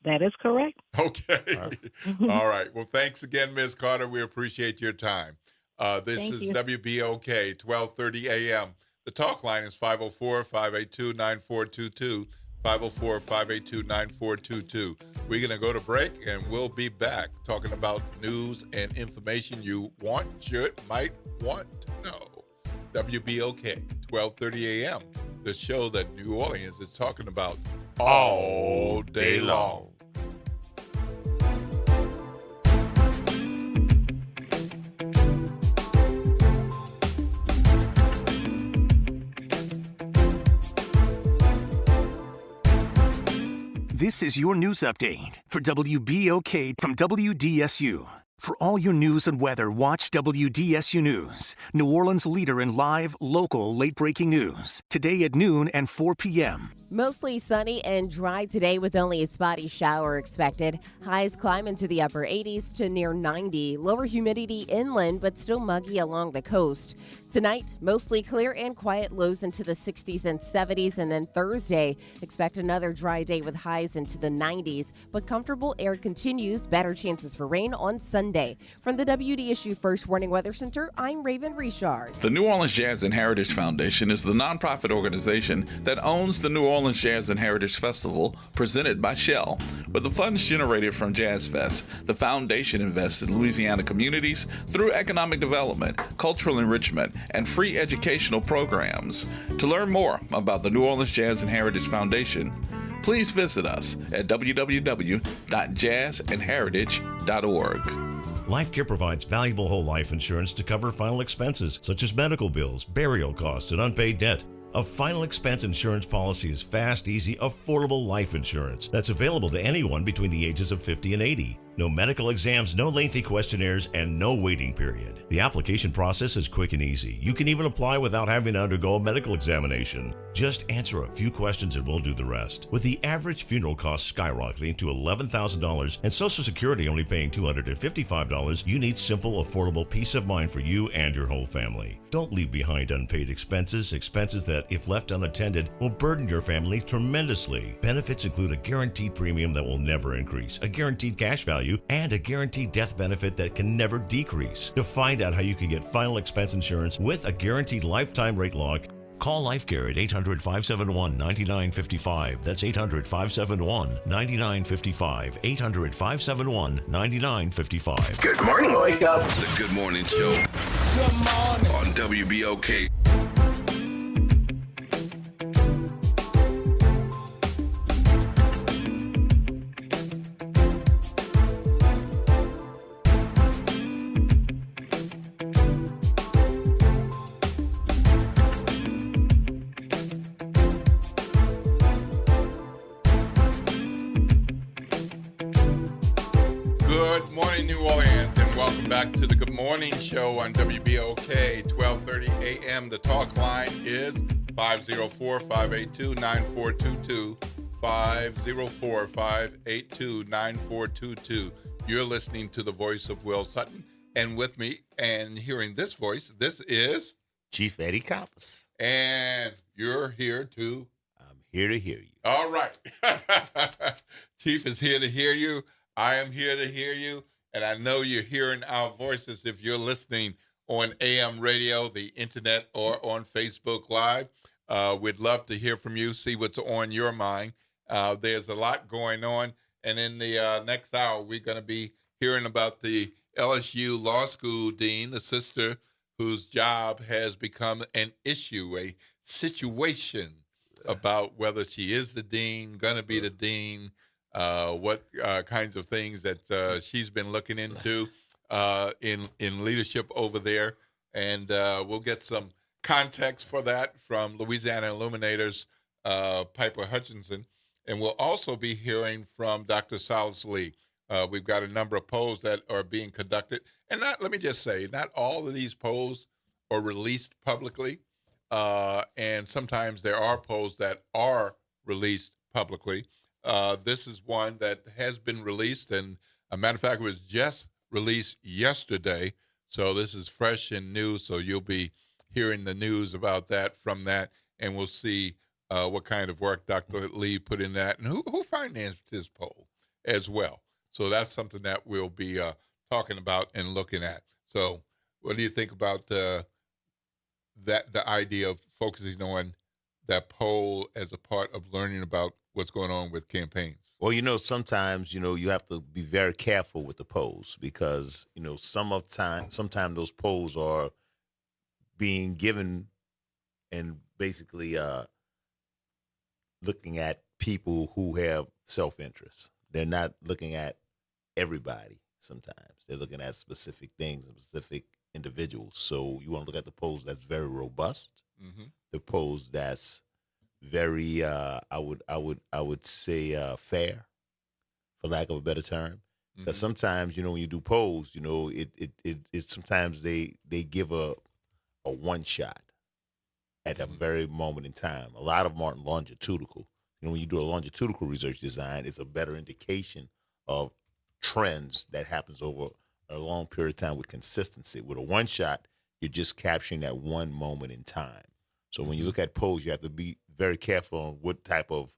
That is correct. Okay. All right. Well, thanks again, Ms. Carter. We appreciate your time. This is WBOK, 1230 a.m. The talk line is 504-582-9422, 504-582-9422. We're going to go to break, and we'll be back talking about news and information you might want to know. WBOK, 1230 a.m., the show that New Orleans is talking about all day long. This is your news update for WBOK from WDSU. For all your news and weather, watch WDSU News, New Orleans' leader in live, local, late-breaking news. Today at noon and 4 p.m. Mostly sunny and dry today with only a spotty shower expected. Highs climb into the upper 80s to near 90. Lower humidity inland, but still muggy along the coast. Tonight, mostly clear and quiet, lows into the 60s and 70s. And then Thursday, expect another dry day with highs into the 90s. But comfortable air continues. Better chances for rain on Sunday. From the WDSU First Warning Weather Center, I'm Raven Richard. The New Orleans Jazz and Heritage Foundation is the nonprofit organization that owns the New Orleans Jazz and Heritage Festival, presented by Shell. With the funds generated from Jazz Fest, the foundation invests in Louisiana communities through economic development, cultural enrichment, and free educational programs. To learn more about the New Orleans Jazz and Heritage Foundation, please visit us at www.jazzandheritage.org. LifeCare provides valuable whole life insurance to cover final expenses such as medical bills, burial costs, and unpaid debt. A final expense insurance policy is fast, easy, affordable life insurance that's available to anyone between the ages of 50 and 80. No medical exams, no lengthy questionnaires, and no waiting period. The application process is quick and easy. You can even apply without having to undergo a medical examination. Just answer a few questions and we'll do the rest. With the average funeral cost skyrocketing to $11,000 and Social Security only paying $255, you need simple, affordable peace of mind for you and your whole family. Don't leave behind unpaid expenses that, if left unattended, will burden your family tremendously. Benefits include a guaranteed premium that will never increase, a guaranteed cash value, and a guaranteed death benefit that can never decrease. To find out how you can get final expense insurance with a guaranteed lifetime rate lock, call LifeCare at 800-571-9955. That's 800-571-9955. 800-571-9955. Good morning, Wake Up. The Good Morning Show. Good morning. On WBOK. Good morning, New Orleans, and welcome back to the Good Morning Show on WBOK, 1230 a.m. The talk line is 504-582-9422, 504-582-9422. You're listening to the voice of Will Sutton, and with me and hearing this voice, this is Chief Eddie Compass. And you're here to... I'm here to hear you. All right. Chief is here to hear you. I am here to hear you, and I know you're hearing our voices if you're listening on AM radio, the internet, or on Facebook Live. We'd love to hear from you, see what's on your mind. There's a lot going on, and in the next hour, we're going to be hearing about the LSU Law School dean, the sister whose job has become an issue, a situation about whether she is the dean, going to be the dean, what kinds of things that she's been looking into in leadership over there. And we'll get some context for that from Louisiana Illuminators, Piper Hutchinson. And we'll also be hearing from Dr. Silas Lee. We've got a number of polls that are being conducted. And let me just say, not all of these polls are released publicly. And sometimes there are polls that are released publicly. This is one that has been released, and a matter of fact, it was just released yesterday. So this is fresh and new. So you'll be hearing the news about that from that, and we'll see what kind of work Dr. Lee put in that, and who financed this poll as well. So that's something that we'll be talking about and looking at. So what do you think about the idea of focusing on that poll as a part of learning about what's going on with campaigns? Well, sometimes, you have to be very careful with the polls because, sometimes those polls are being given and basically looking at people who have self-interest. They're not looking at everybody sometimes. They're looking at specific things and specific individuals. So you want to look at the polls that's very robust, the polls that's very, I would say fair, for lack of a better term. Because sometimes, when you do polls, it sometimes they give a one shot at a very moment in time. A lot of them aren't longitudinal. When you do a longitudinal research design, it's a better indication of trends that happens over a long period of time with consistency. With a one shot, you're just capturing that one moment in time. So when you look at polls, you have to be very careful on what type of,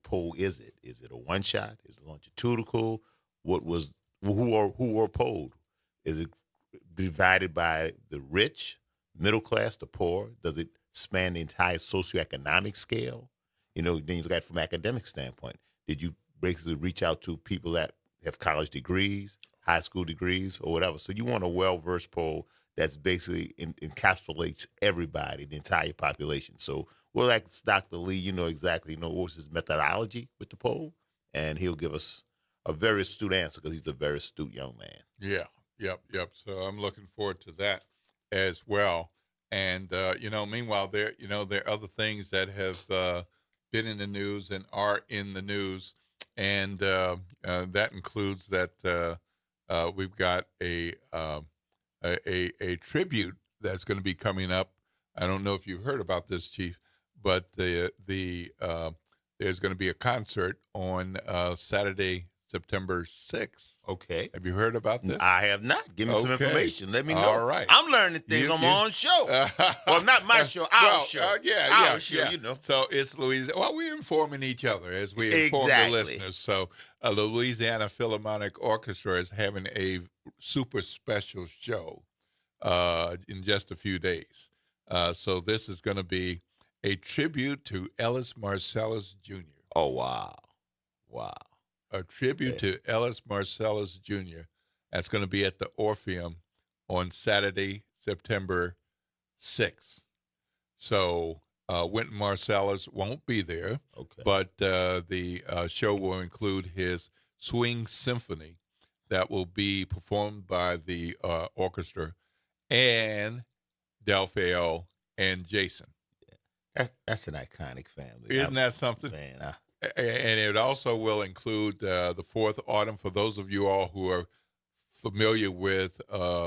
poll is it? Is it a one shot? Is it longitudinal? Who were polled? Is it divided by the rich, middle class, the poor? Does it span the entire socioeconomic scale? Then you look at it from an academic standpoint. Did you basically reach out to people that have college degrees, high school degrees, or whatever? So you want a well-versed poll that's basically encapsulates everybody, the entire population. So we'll ask Dr. Lee, exactly, what was his methodology with the poll, and he'll give us a very astute answer because he's a very astute young man. Yeah, yep. So I'm looking forward to that as well. And, meanwhile, there are other things that have been in the news and are in the news. And that includes that we've got a tribute that's going to be coming up. I don't know if you've heard about this, Chief, but there's going to be a concert on Saturday, September 6th. Okay. Have you heard about this? I have not. Give me some information. Let me know. All right. I'm learning things on my own show. Well, not my show, our show. Our show. So it's Louisiana. Well, we're informing each other as we inform the listeners. So the Louisiana Philharmonic Orchestra is having a super special show in just a few days. So this is going to be a tribute to Ellis Marsalis Jr. Oh, wow. A tribute to Ellis Marsalis Jr. That's going to be at the Orpheum on Saturday, September 6th. So Wynton Marsalis won't be there, but the show will include his Swing Symphony that will be performed by the orchestra and Delfeayo and Jason. That's an iconic family. Isn't that something? Man, and it also will include the Fourth Autumn. For those of you all who are familiar with the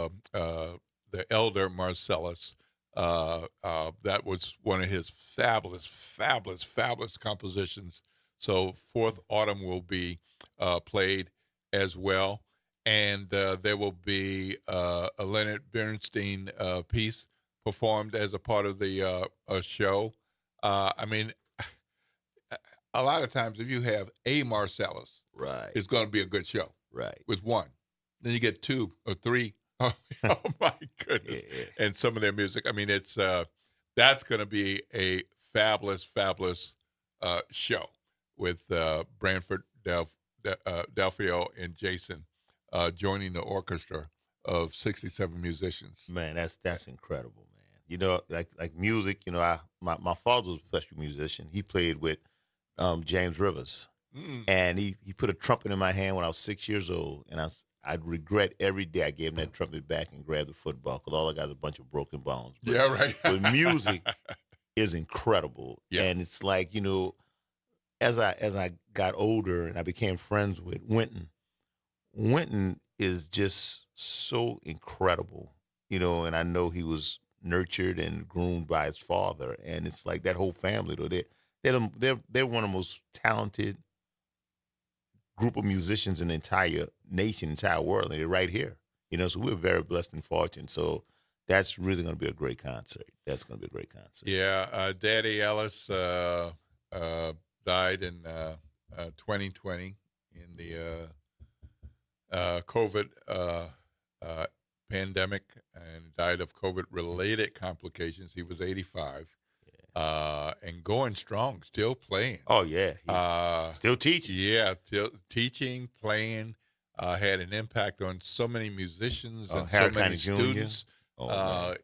elder Marsalis, that was one of his fabulous compositions. So Fourth Autumn will be played as well. And there will be a Leonard Bernstein piece performed as a part of the show. A lot of times, if you have a Marsalis, right, it's going to be a good show, right? With one, then you get two or three. Oh my goodness! Yeah. And some of their music. It's that's going to be a fabulous show with Branford Delfeayo and Jason joining the orchestra of 67 musicians. Man, that's incredible, man. Like music. My father was a professional musician. He played with James Rivers, and he put a trumpet in my hand when I was 6 years old, and I'd regret every day I gave him that trumpet back and grabbed the football because all I got is a bunch of broken bones. But, yeah, right. But music is incredible, and it's like as I got older and I became friends with Wynton. Wynton is just so incredible, and I know he was nurtured and groomed by his father, and it's like that whole family though. They're one of the most talented group of musicians in the entire nation, entire world, and they're right here. So we're very blessed and fortunate. So that's really going to be a great concert. That's going to be a great concert. Yeah, Daddy Ellis died in 2020 in the COVID pandemic and died of COVID-related complications. He was 85. And going strong, still playing. Oh, yeah. Still teaching. Yeah, still teaching, playing, had an impact on so many musicians and so many students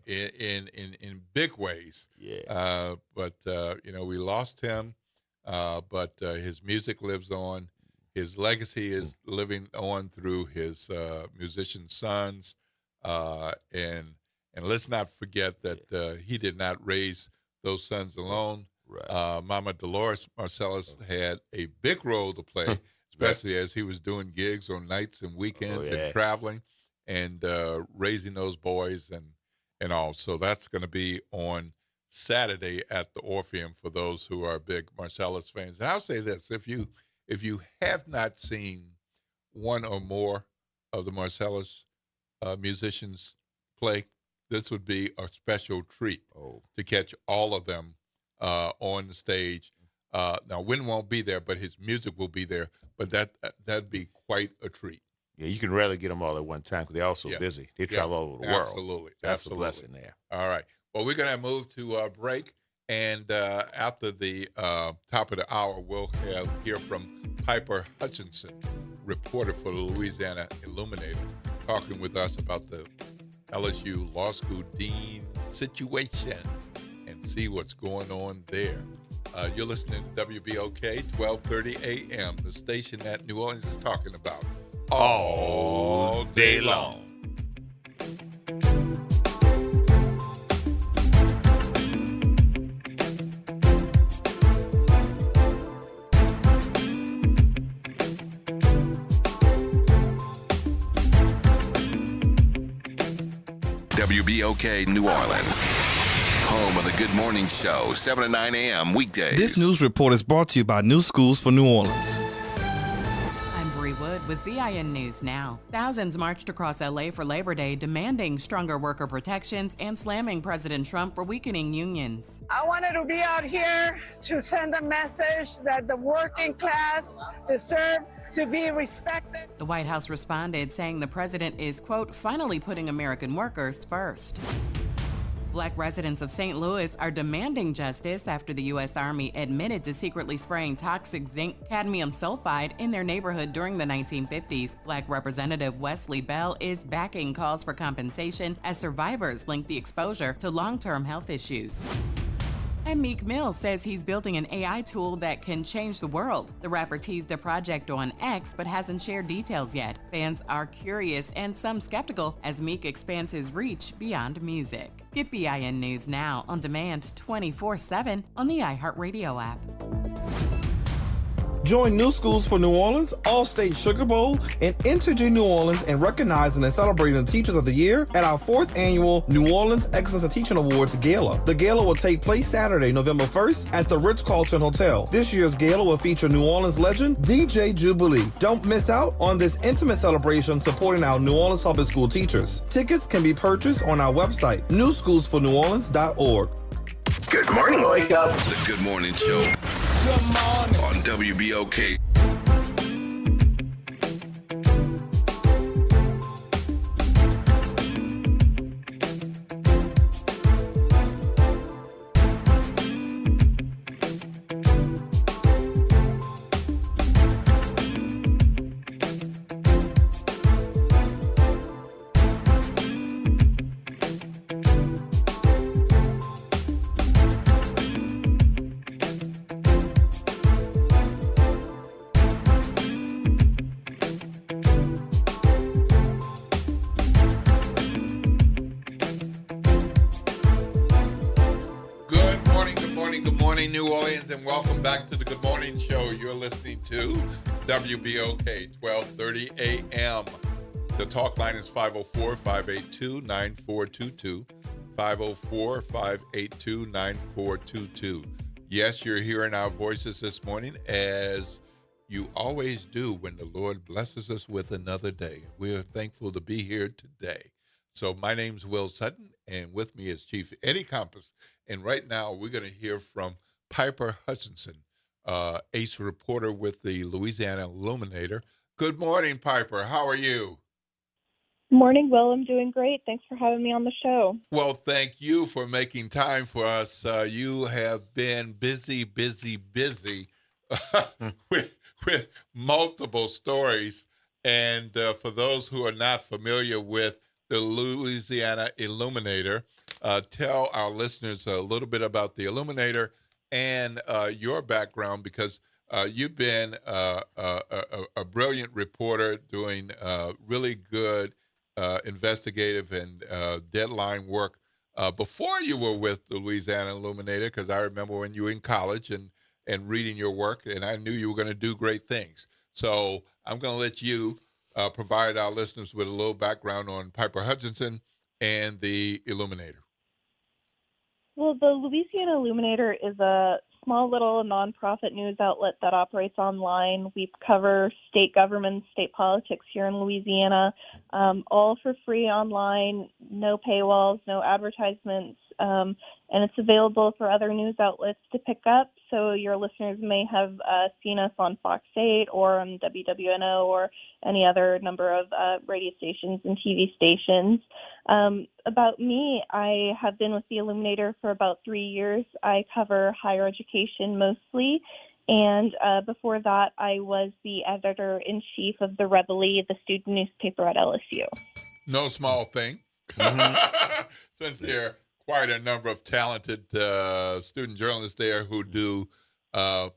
in big ways. Yeah. But we lost him, but his music lives on. His legacy is living on through his musician sons. And let's not forget that he did not raise those sons alone. Right. Mama Dolores Marsalis had a big role to play, especially as he was doing gigs on nights and weekends and traveling and raising those boys and all. So that's going to be on Saturday at the Orpheum for those who are big Marcellus fans. And I'll say this, if you have not seen one or more of the Marcellus musicians play, this would be a special treat to catch all of them on the stage. Now, Wynn won't be there, but his music will be there. But that'd be quite a treat. Yeah, you can rarely get them all at one time because they're all so busy. They travel all over the world. Absolutely. That's the blessing there. All right. Well, we're going to move to a break. And after the top of the hour, we'll hear from Piper Hutchinson, reporter for the Louisiana Illuminator, talking with us about the LSU Law School Dean situation and see what's going on there. You're listening to WBOK 1230 AM, the station that New Orleans is talking about all day long. WBOK New Orleans, home of the Good Morning Show, 7 to 9 a.m. weekdays. This news report is brought to you by New Schools for New Orleans. I'm Bree Wood with BIN News Now. Thousands marched across LA for Labor Day demanding stronger worker protections and slamming President Trump for weakening unions. I wanted to be out here to send a message that the working class deserve to be respected. The White House responded saying the president is, quote, finally putting American workers first. Black residents of St. Louis are demanding justice after the U.S. Army admitted to secretly spraying toxic zinc cadmium sulfide in their neighborhood during the 1950s. Black Representative Wesley Bell is backing calls for compensation as survivors link the exposure to long-term health issues. And Meek Mill says he's building an AI tool that can change the world. The rapper teased the project on X but hasn't shared details yet. Fans are curious and some skeptical as Meek expands his reach beyond music. Get BIN News Now on demand 24/7 on the iHeartRadio app. Join New Schools for New Orleans, All-State Sugar Bowl, and Entergy New Orleans in recognizing and celebrating the Teachers of the Year at our 4th annual New Orleans Excellence in Teaching Awards Gala. The gala will take place Saturday, November 1st at the Ritz-Carlton Hotel. This year's gala will feature New Orleans legend DJ Jubilee. Don't miss out on this intimate celebration supporting our New Orleans public school teachers. Tickets can be purchased on our website, newschoolsforneworleans.org. Good morning, wake up. The Good Morning Show. Good morning. On WBOK. New Orleans, and welcome back to the Good Morning Show. You're listening to WBOK 1230 AM. The talk line is 504-582-9422, 504-582-9422. Yes, you're hearing our voices this morning, as you always do when the Lord blesses us with another day. We're thankful to be here today. So my name's Will Sutton, and with me is Chief Eddie Compass. And right now, we're going to hear from Piper Hutchinson, ace reporter with the Louisiana Illuminator. Good morning, Piper. How are you? Morning, Will. I'm doing great. Thanks for having me on the show. Well, thank you for making time for us. You have been busy with multiple stories. And for those who are not familiar with the Louisiana Illuminator, tell our listeners a little bit about the Illuminator and your background, because you've been a brilliant reporter doing really good investigative and deadline work before you were with the Louisiana Illuminator, because I remember when you were in college and reading your work, and I knew you were going to do great things. So I'm going to let you provide our listeners with a little background on Piper Hutchinson and the Illuminator. Well, the Louisiana Illuminator is a small little nonprofit news outlet that operates online. We cover state government, state politics here in Louisiana, all for free online, no paywalls, no advertisements, and it's available for other news outlets to pick up. So your listeners may have seen us on Fox 8 or on WWNO or any other number of radio stations and TV stations. About me, I have been with the Illuminator for about 3 years. I cover higher education mostly. And before that, I was the editor-in-chief of the Reveille, the student newspaper at LSU. No small thing, since there are quite a number of talented student journalists there who do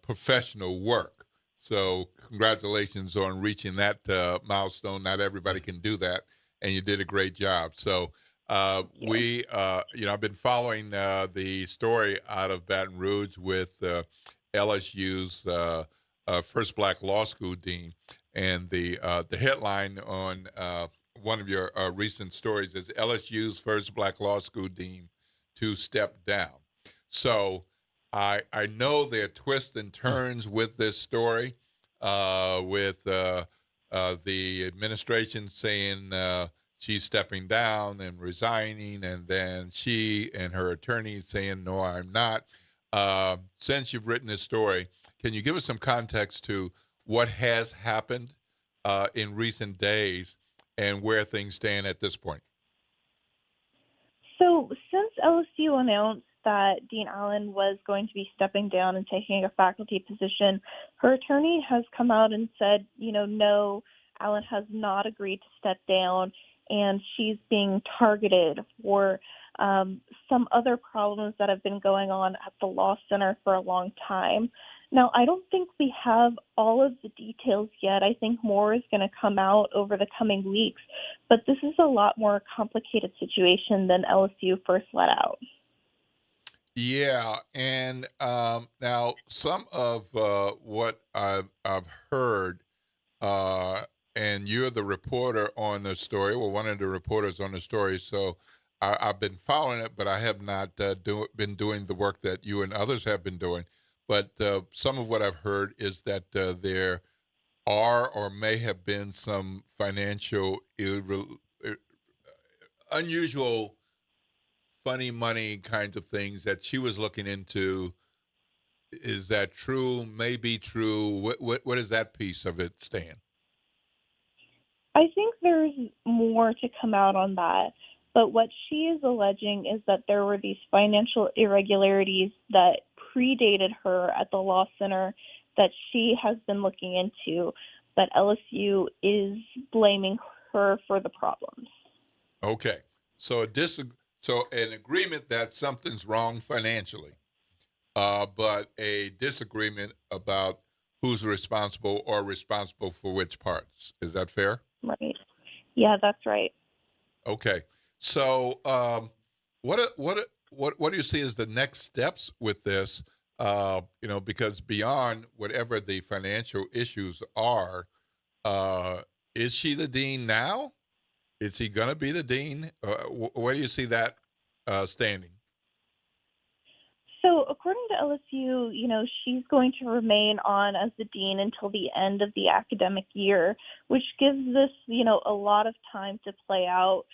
professional work. So congratulations on reaching that milestone. Not everybody can do that, and you did a great job. So I've been following the story out of Baton Rouge with LSU's first black law school dean, and the headline on one of your recent stories is LSU's first black law school dean to step down. So I know there are twists and turns with this story, with the administration saying she's stepping down and resigning, and then she and her attorney saying, no, I'm not. Since you've written this story, can you give us some context to what has happened in recent days and where things stand at this point? So since LSU announced that Dean Allen was going to be stepping down and taking a faculty position, her attorney has come out and said, no, Allen has not agreed to step down, and she's being targeted for some other problems that have been going on at the Law Center for a long time. Now, I don't think we have all of the details yet. I think more is going to come out over the coming weeks, but this is a lot more complicated situation than LSU first let out. Yeah, and now some of what I've heard, and you're the reporter on the story, well, one of the reporters on the story, so I've been following it, but I have not been doing the work that you and others have been doing. But some of what I've heard is that there are or may have been some financial unusual funny money kinds of things that she was looking into. Is that true? Maybe true. What is that piece of it, Stan? I think there's more to come out on that. But what she is alleging is that there were these financial irregularities that predated her at the Law Center that she has been looking into, but LSU is blaming her for the problems. Okay. So an agreement that something's wrong financially, but a disagreement about who's responsible or responsible for which parts. Is that fair? Right. Yeah, that's right. Okay. So what do you see as the next steps with this? Because beyond whatever the financial issues are, is she the dean now? Is he going to be the dean? Where do you see that standing? So according to LSU, she's going to remain on as the dean until the end of the academic year, which gives this, a lot of time to play out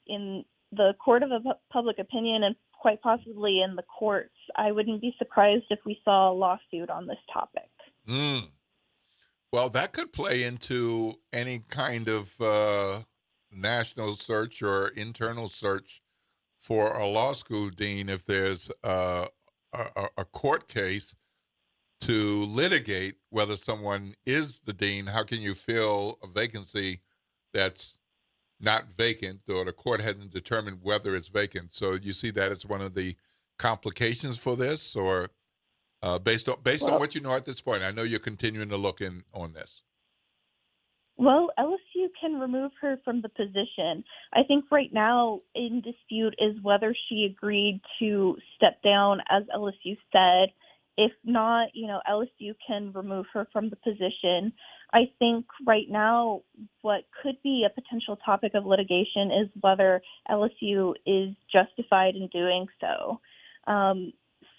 in the court of public opinion and quite possibly in the courts. I wouldn't be surprised if we saw a lawsuit on this topic. Well, that could play into any kind of national search or internal search for a law school dean if there's a court case to litigate whether someone is the dean. How can you fill a vacancy that's not vacant, or the court hasn't determined whether it's vacant? So you see that as one of the complications for this, or based on what you know at this point? I know you're continuing to look in on this. Well, LSU can remove her from the position. I think right now in dispute is whether she agreed to step down, as LSU said, If not, LSU can remove her from the position. I think right now what could be a potential topic of litigation is whether LSU is justified in doing so.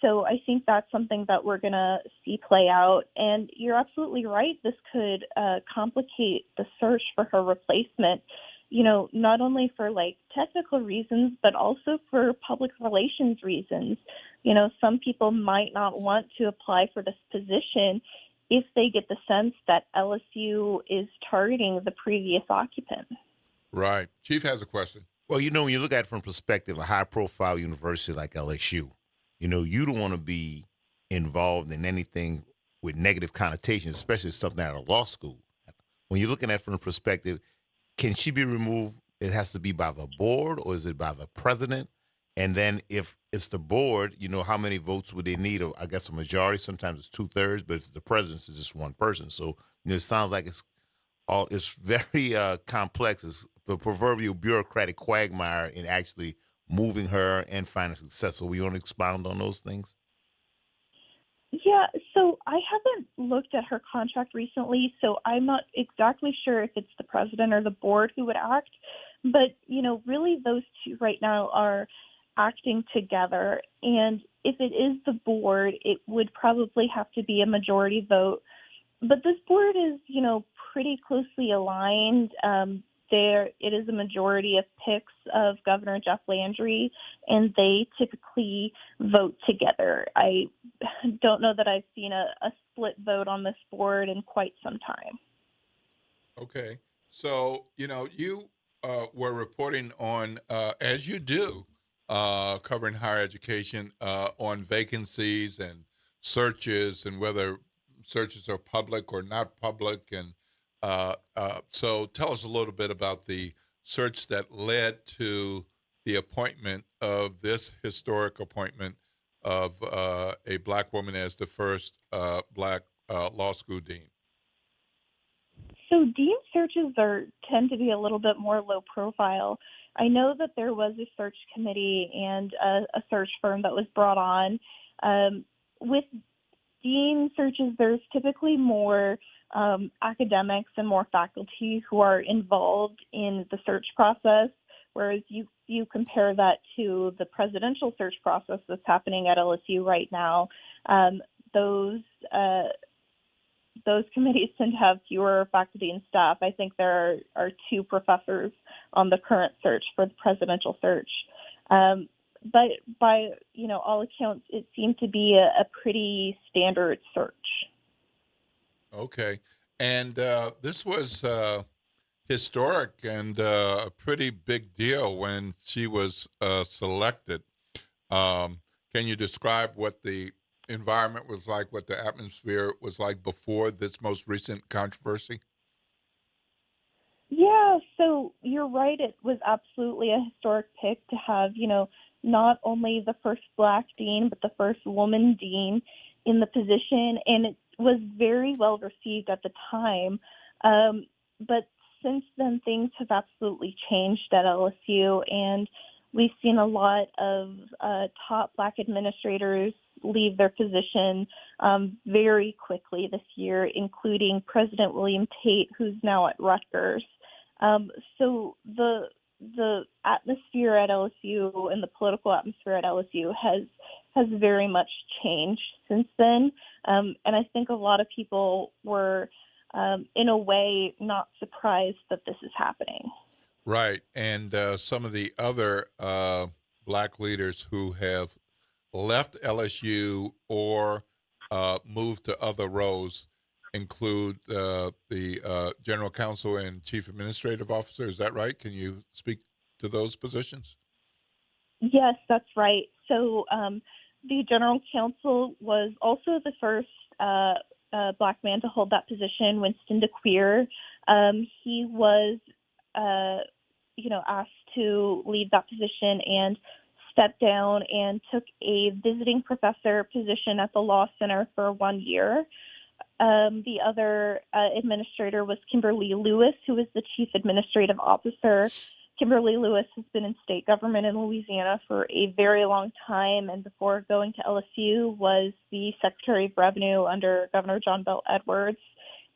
So I think that's something that we're going to see play out. And you're absolutely right. This could complicate the search for her replacement, not only for technical reasons, but also for public relations reasons. Some people might not want to apply for this position if they get the sense that LSU is targeting the previous occupant. Right. Chief has a question. Well, when you look at it from the perspective of a high-profile university like LSU, you don't want to be involved in anything with negative connotations, especially something out of law school. When you're looking at it from the perspective, can she be removed? It has to be by the board, or is it by the president? And then if it's the board, how many votes would they need? I guess a majority. Sometimes it's 2/3, but if the president is just one person. So it sounds like it's very complex. It's the proverbial bureaucratic quagmire in actually moving her and finding success. So we want to expound on those things? Yeah, so I haven't looked at her contract recently, so I'm not exactly sure if it's the president or the board who would act. But, really those two right now are acting together. And if it is the board, it would probably have to be a majority vote. But this board is, pretty closely aligned. It is a majority of picks of Governor Jeff Landry, and they typically vote together. I don't know that I've seen a split vote on this board in quite some time. Okay. So, you were reporting on, as you do, covering higher education, on vacancies and searches and whether searches are public or not public. And so tell us a little bit about the search that led to the appointment of this historic appointment of a Black woman as the first Black law school dean. So dean searches tend to be a little bit more low profile. I know that there was a search committee and a search firm that was brought on. With dean searches, there's typically more academics and more faculty who are involved in the search process, whereas you compare that to the presidential search process that's happening at LSU right now. Those committees tend to have fewer faculty and staff. I think there are 2 professors on the current search for the presidential search. But by all accounts, it seemed to be a pretty standard search. Okay. And this was historic and a pretty big deal when she was selected. Can you describe what the environment was like, what the atmosphere was like before this most recent controversy? Yeah, so you're right. It was absolutely a historic pick to have, not only the first Black dean, but the first woman dean in the position. And it was very well received at the time. But since then, things have absolutely changed at LSU. And we've seen a lot of top Black administrators leave their position very quickly this year, including President William Tate, who's now at Rutgers. So the atmosphere at LSU and the political atmosphere at LSU has very much changed since then. And I think a lot of people were, in a way, not surprised that this is happening. Right. And some of the other Black leaders who have left LSU or moved to other roles include the general counsel and chief administrative officer. Is that right? Can you speak to those positions? Yes, that's right. So the general counsel was also the first Black man to hold that position, Winston DeQueer. He was, asked to leave that position and stepped down and took a visiting professor position at the Law Center for 1 year. The other administrator was Kimberly Lewis, who was the chief administrative officer Kimberly Lewis has been in state government in Louisiana for a very long time, and before going to LSU was the Secretary of Revenue under Governor John Bel Edwards.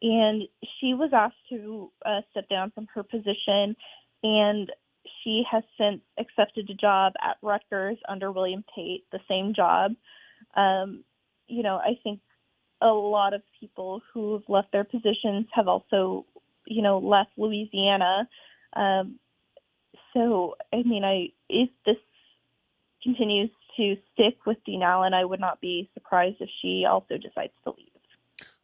And she was asked to step down from her position, and she has since accepted a job at Rutgers under William Tate, the same job. I think a lot of people who have left their positions have also, left Louisiana. If this continues to stick with Dean Allen, I would not be surprised if she also decides to leave.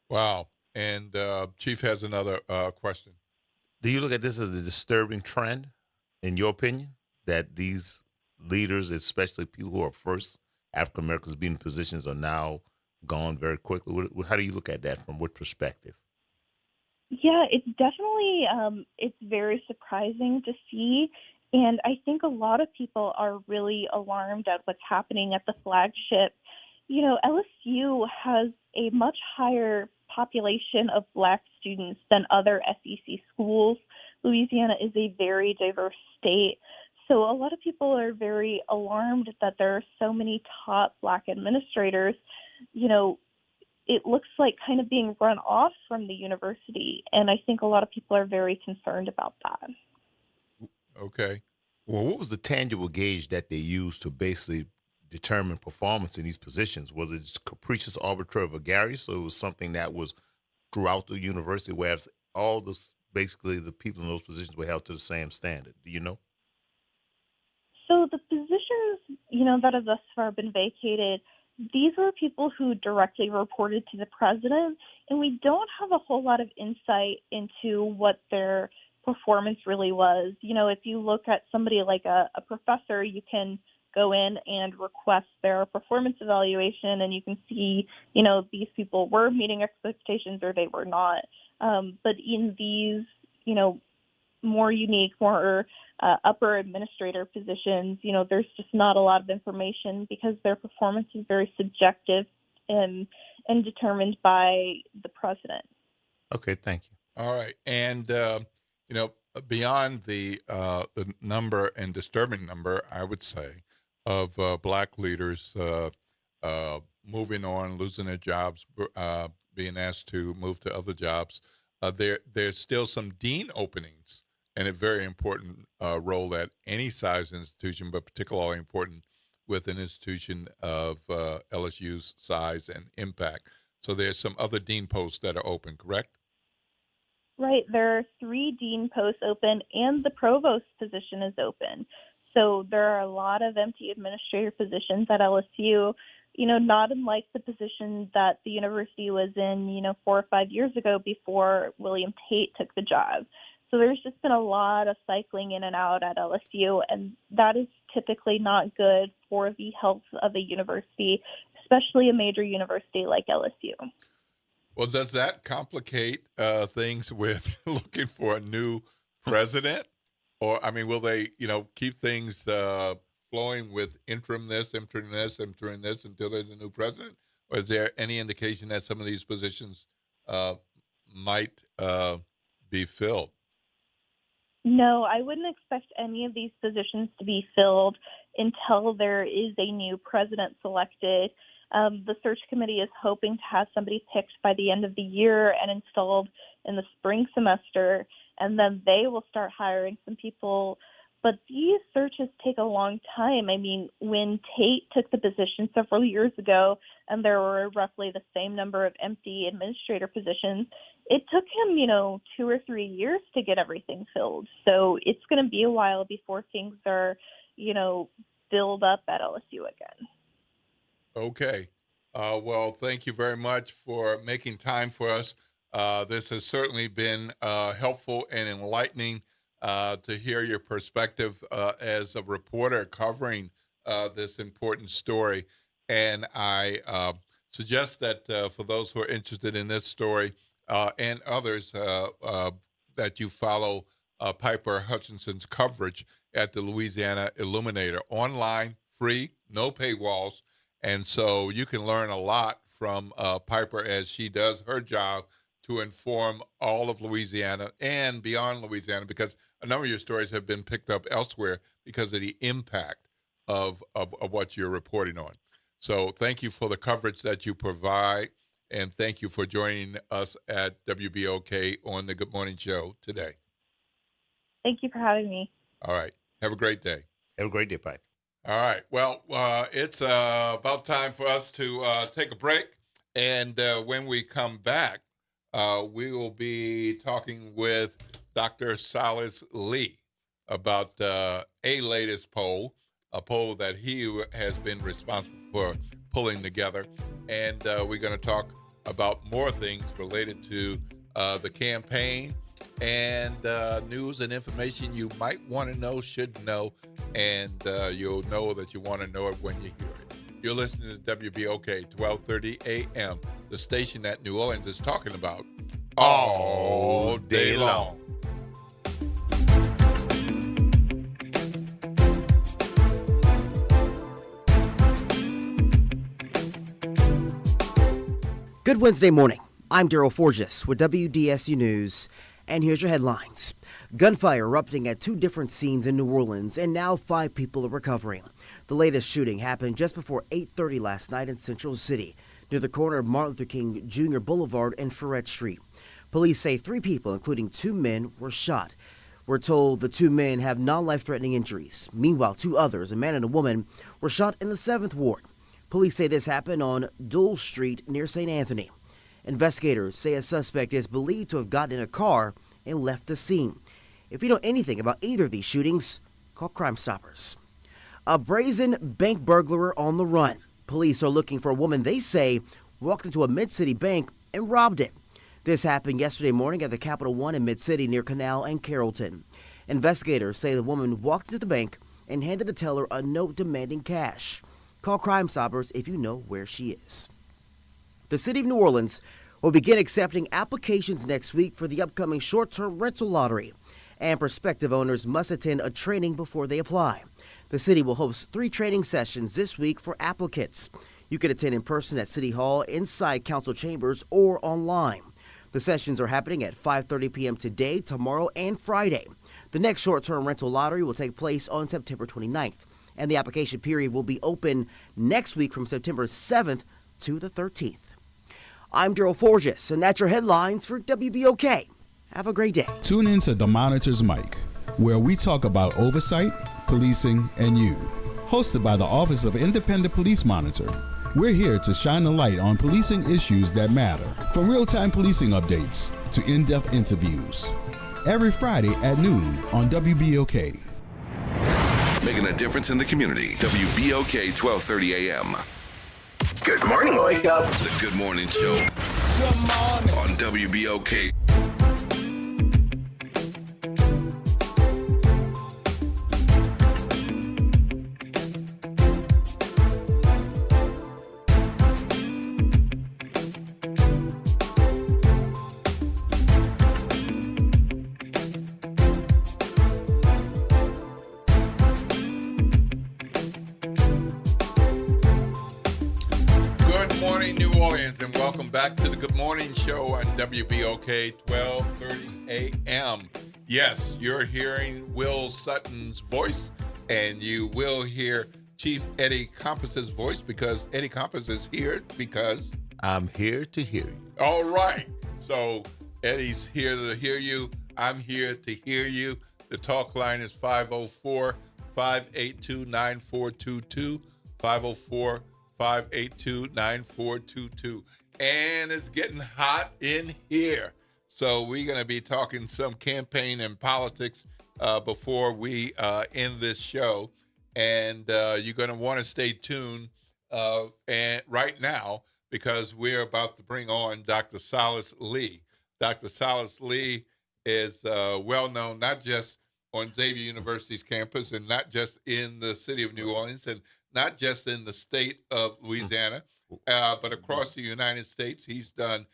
Wow. And Chief has another question. Do you look at this as a disturbing trend, in your opinion, that these leaders, especially people who are first African Americans being in positions, are now gone very quickly? How do you look at that from what perspective? Yeah, it's definitely it's very surprising to see. And I think a lot of people are really alarmed at what's happening at the flagship. LSU has a much higher population of Black students than other SEC schools. Louisiana is a very diverse state. So a lot of people are very alarmed that there are so many top Black administrators. It looks like kind of being run off from the university. And I think a lot of people are very concerned about that. Okay. Well, what was the tangible gauge that they used to basically determine performance in these positions? Was it just capricious, arbitrary, vagarious? So it was something that was throughout the university, whereas basically the people in those positions were held to the same standard. Do you know? So the positions, that have thus far been vacated, these were people who directly reported to the president, and we don't have a whole lot of insight into what their performance really was. If you look at somebody like a professor, you can go in and request their performance evaluation, and you can see, these people were meeting expectations or they were not. But in these, more unique, more upper administrator positions, there's just not a lot of information because their performance is very subjective and determined by the president. Okay, thank you. All right. And, beyond the number and disturbing number, I would say, of Black leaders moving on, losing their jobs, being asked to move to other jobs, there's still some dean openings and a very important role at any size institution, but particularly important with an institution of LSU's size and impact. So there's some other dean posts that are open, correct? Right. There are 3 dean posts open, and the provost position is open. So there are a lot of empty administrator positions at LSU, not unlike the position that the university was in, 4 or 5 years ago before William Tate took the job. So there's just been a lot of cycling in and out at LSU, and that is typically not good for the health of a university, especially a major university like LSU. Well, does that complicate things with looking for a new president? Or, will they, keep things flowing with interim this until there's a new president? Or is there any indication that some of these positions might be filled? No, I wouldn't expect any of these positions to be filled until there is a new president selected. The search committee is hoping to have somebody picked by the end of the year and installed in the spring semester, and then they will start hiring some people. But these searches take a long time. When Tate took the position several years ago and there were roughly the same number of empty administrator positions, it took him, 2 or 3 years to get everything filled. So it's going to be a while before things are, filled up at LSU again. Okay. Well, thank you very much for making time for us. This has certainly been helpful and enlightening to hear your perspective as a reporter covering this important story. And I suggest that for those who are interested in this story and others, that you follow Piper Hutchinson's coverage at the Louisiana Illuminator, online, free, no paywalls. And so you can learn a lot from Piper as she does her job to inform all of Louisiana and beyond Louisiana, because a number of your stories have been picked up elsewhere because of the impact of what you're reporting on. So thank you for the coverage that you provide, and thank you for joining us at WBOK on the Good Morning Show today. Thank you for having me. All right. Have a great day. Have a great day, Pike. All right. Well, it's about time for us to take a break. And when we come back, we will be talking with Dr. Silas Lee about a latest poll, a poll that he has been responsible for pulling together. And we're going to talk about more things related to the campaign and news and information you might want to know, should know, and you'll know that you want to know it when you hear it. You're listening to WBOK 1230 AM, the station that New Orleans is talking about all day long. Good Wednesday morning. I'm Daryl Forges with WDSU News, and here's your headlines. Gunfire erupting at two different scenes in New Orleans, and now 5 people are recovering. The latest shooting happened just before 8:30 last night in Central City, near the corner of Martin Luther King Jr. Boulevard and Ferret Street. Police say 3 people, including 2 men, were shot. We're told the 2 men have non-life-threatening injuries. Meanwhile, 2 others, a man and a woman, were shot in the 7th Ward. Police say this happened on Dull Street near St. Anthony. Investigators say a suspect is believed to have gotten in a car and left the scene. If you know anything about either of these shootings, call Crime Stoppers. A brazen bank burglar on the run. Police are looking for a woman they say walked into a Mid-City bank and robbed it. This happened yesterday morning at the Capital One in Mid-City near Canal and Carrollton. Investigators say the woman walked into the bank and handed the teller a note demanding cash. Call Crime Stoppers if you know where she is. The City of New Orleans will begin accepting applications next week for the upcoming short-term rental lottery, and prospective owners must attend a training before they apply. The city will host 3 training sessions this week for applicants. You can attend in person at City Hall, inside council chambers, or online. The sessions are happening at 5:30 p.m. today, tomorrow, and Friday. The next short-term rental lottery will take place on September 29th, and the application period will be open next week from September 7th to the 13th. I'm Daryl Forges, and that's your headlines for WBOK. Have a great day. Tune in to The Monitor's Mic, where we talk about oversight, policing, and you. Hosted by the Office of Independent Police Monitor, we're here to shine a light on policing issues that matter, from real-time policing updates to in-depth interviews. Every Friday at noon on WBOK. Making a difference in the community. WBOK 1230 AM. Good morning, wake up. The Good Morning Show. Good morning. On WBOK. And welcome back to the Good Morning Show on WBOK 1230 AM. Yes, you're hearing Will Sutton's voice, and you will hear Chief Eddie Compass's voice, because Eddie Compass is here because I'm here to hear you. All right. So Eddie's here to hear you. I'm here to hear you. The talk line is 504-582-9422, 504-582-9422. And it's getting hot in here. So we're going to be talking some campaign and politics before we end this show. And you're going to want to stay tuned and right now, because we're about to bring on Dr. Silas Lee. Dr. Silas Lee is well known not just on Xavier University's campus and not just in the city of New Orleans and not just in the state of Louisiana, but across the United States. He's done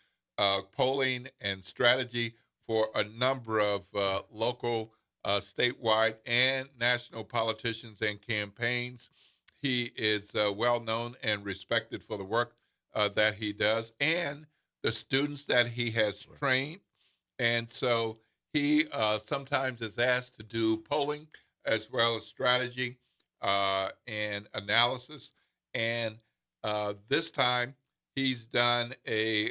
polling and strategy for a number of local, statewide, and national politicians and campaigns. He is well known and respected for the work that he does. And the students that he has trained. And so he sometimes is asked to do polling as well as strategy and analysis. And this time he's done a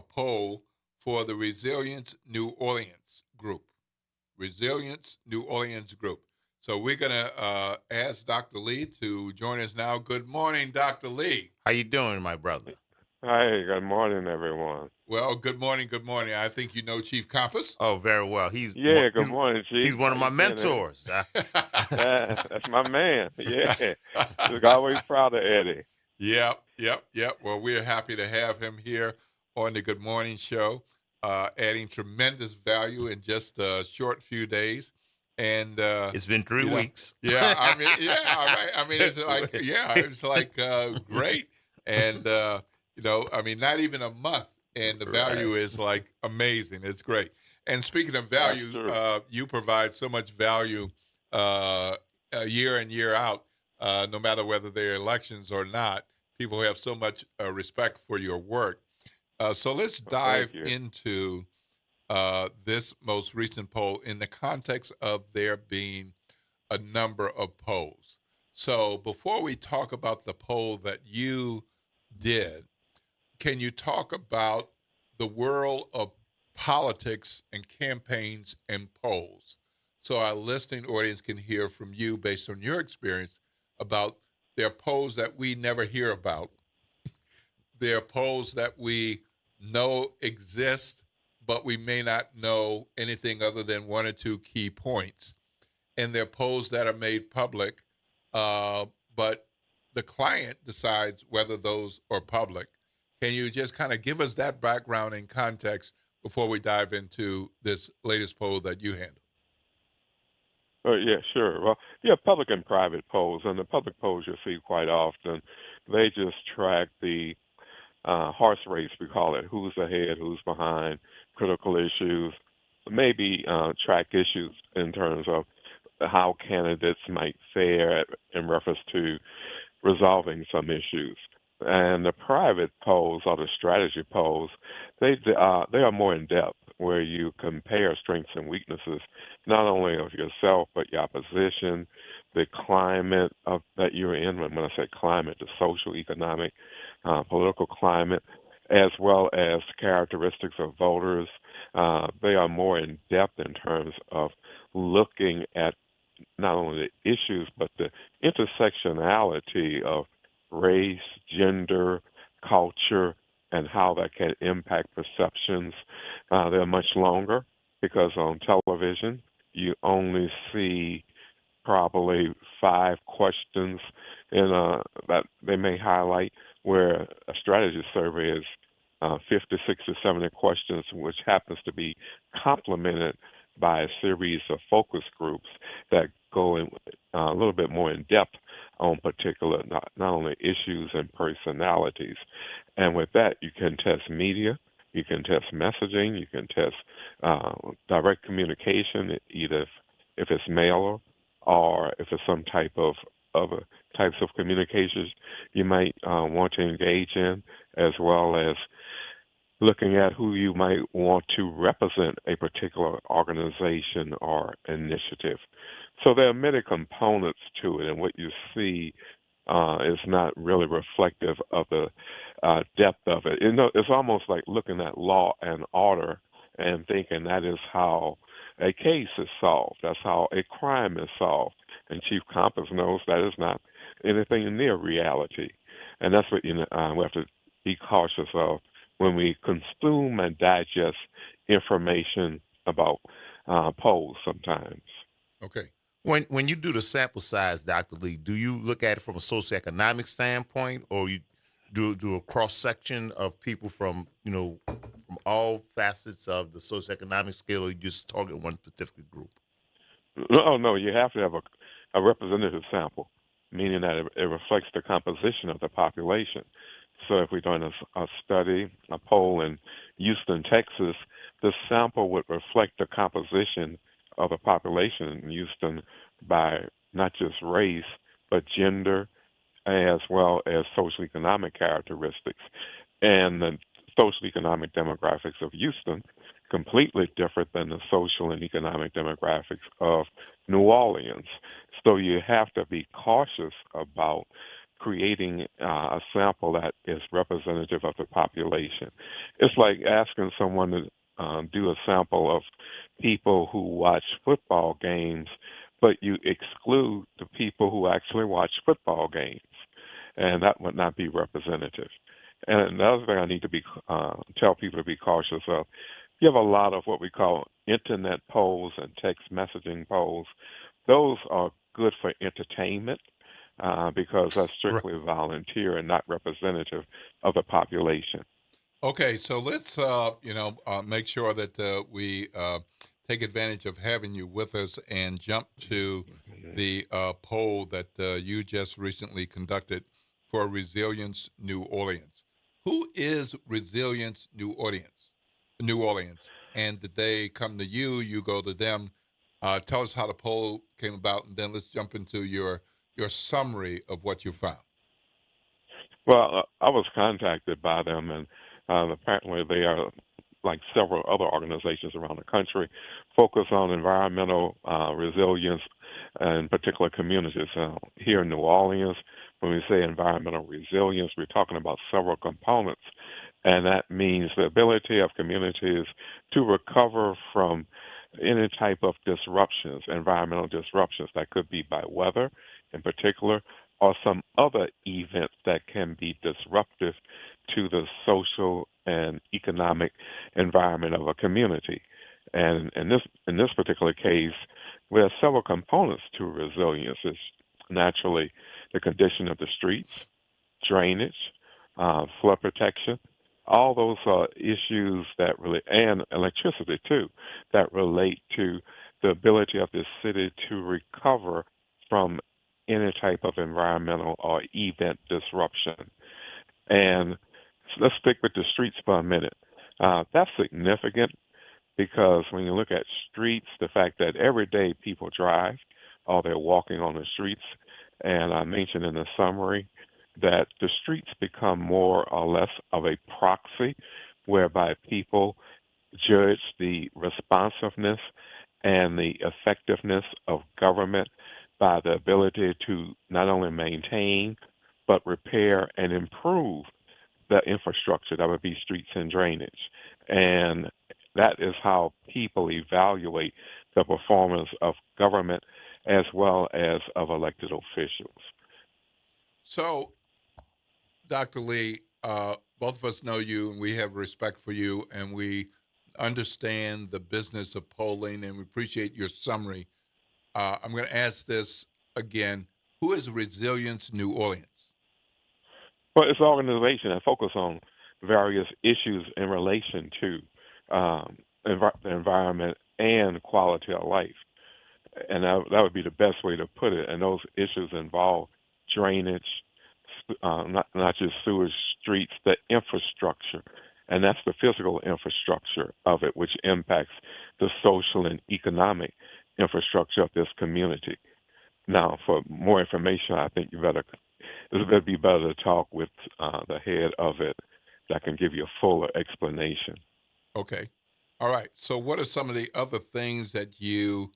poll for the Resilience New Orleans group. Resilience New Orleans group. So we're going to ask Dr. Lee to join us now. Good morning, Dr. Lee. How you doing, my brother? Hi, good morning, everyone. Well, good morning, good morning. I think you know Chief Compass. Oh, very well. Good morning, Chief. He's one of my mentors. That's my man. Yeah, always proud of Eddie. Yep. Well, we're happy to have him here on the Good Morning Show, adding tremendous value in just a short few days. And it's been 3 weeks. Yeah, I mean, right. I mean, it's like great. And I mean, not even a month, and the value is like amazing. It's great. And speaking of value, you provide so much value year in, year out, no matter whether they're elections or not. People have so much respect for your work. So let's dive into this most recent poll in the context of there being a number of polls. So before we talk about the poll that you did, can you talk about the world of politics and campaigns and polls so our listening audience can hear from you based on your experience about their polls that we never hear about, their polls that we know exist, but we may not know anything other than one or two key points, and their polls that are made public, but the client decides whether those are public. Can you just kind of give us that background and context before we dive into this latest poll that you handle? Yeah, sure. Well, public and private polls, and the public polls you see quite often, they just track the horse race, we call it, who's ahead, who's behind, critical issues, maybe track issues in terms of how candidates might fare in reference to resolving some issues. And the private polls or the strategy polls, they are more in depth, where you compare strengths and weaknesses, not only of yourself, but your opposition, the climate that you're in. When I say climate, the social, economic, political climate, as well as characteristics of voters. They are more in depth in terms of looking at not only the issues, but the intersectionality of race, gender, culture, and how that can impact perceptions. They're much longer because on television, you only see probably 5 questions that they may highlight, where a strategy survey is 50, 60, 70 questions, which happens to be complemented by a series of focus groups that go in a little bit more in depth on particular, not only issues and personalities. And with that, you can test media, you can test messaging, you can test direct communication, either if it's mail or if it's some type of other types of communications you might want to engage in, as well as looking at who you might want to represent a particular organization or initiative. So there are many components to it, and what you see is not really reflective of the depth of it. It's almost like looking at law and order and thinking that is how a case is solved. That's how a crime is solved. And Chief Compass knows that is not anything near reality. And that's what we have to be cautious of when we consume and digest information about polls sometimes. Okay. When you do the sample size, Dr. Lee, do you look at it from a socioeconomic standpoint, or you do a cross section of people from all facets of the socioeconomic scale, or you just target one specific group? No, you have to have a representative sample, meaning that it reflects the composition of the population. So if we're doing a study, a poll in Houston, Texas, the sample would reflect the composition of the population in Houston by not just race, but gender, as well as social economic characteristics. And the social economic demographics of Houston, completely different than the social and economic demographics of New Orleans. So you have to be cautious about creating a sample that is representative of the population. It's like asking someone to do a sample of people who watch football games, but you exclude the people who actually watch football games, and that would not be representative. And the other thing I need to be tell people to be cautious of, you have a lot of what we call internet polls and text messaging polls. Those are good for entertainment because that's strictly volunteer and not representative of the population. Okay, so let's make sure that we take advantage of having you with us and jump to the poll that you just recently conducted for Resilience New Orleans. Who is Resilience New Orleans? And did they come to you? You go to them. Tell us how the poll came about, and then let's jump into your summary of what you found. Well, I was contacted by them, and apparently they are, like several other organizations around the country, focus on environmental resilience in particular communities. Here in New Orleans, when we say environmental resilience, we're talking about several components, and that means the ability of communities to recover from any type of disruptions, environmental disruptions that could be by weather in particular, or some other event that can be disruptive to the social and economic environment of a community. And in this particular case, there are several components to resilience. It's naturally the condition of the streets, drainage, flood protection. All those are issues that really, and electricity too, that relate to the ability of the city to recover from any type of environmental or event disruption. And let's stick with the streets for a minute. That's significant because when you look at streets, the fact that every day people drive or they're walking on the streets, and I mentioned in the summary that the streets become more or less of a proxy whereby people judge the responsiveness and the effectiveness of government by the ability to not only maintain but repair and improve the infrastructure, that would be streets and drainage. And that is how people evaluate the performance of government as well as of elected officials. So, Dr. Lee, both of us know you and we have respect for you and we understand the business of polling and we appreciate your summary. I'm going to ask this again. Who is Resilience New Orleans? Well, it's an organization that focuses on various issues in relation to the environment and quality of life. And that would be the best way to put it. And those issues involve drainage, not just sewage, streets, the infrastructure. And that's the physical infrastructure of it, which impacts the social and economic infrastructure of this community. Now, for more information, I think it would be better to talk with the head of it that can give you a fuller explanation. Okay. All right. So what are some of the other things that you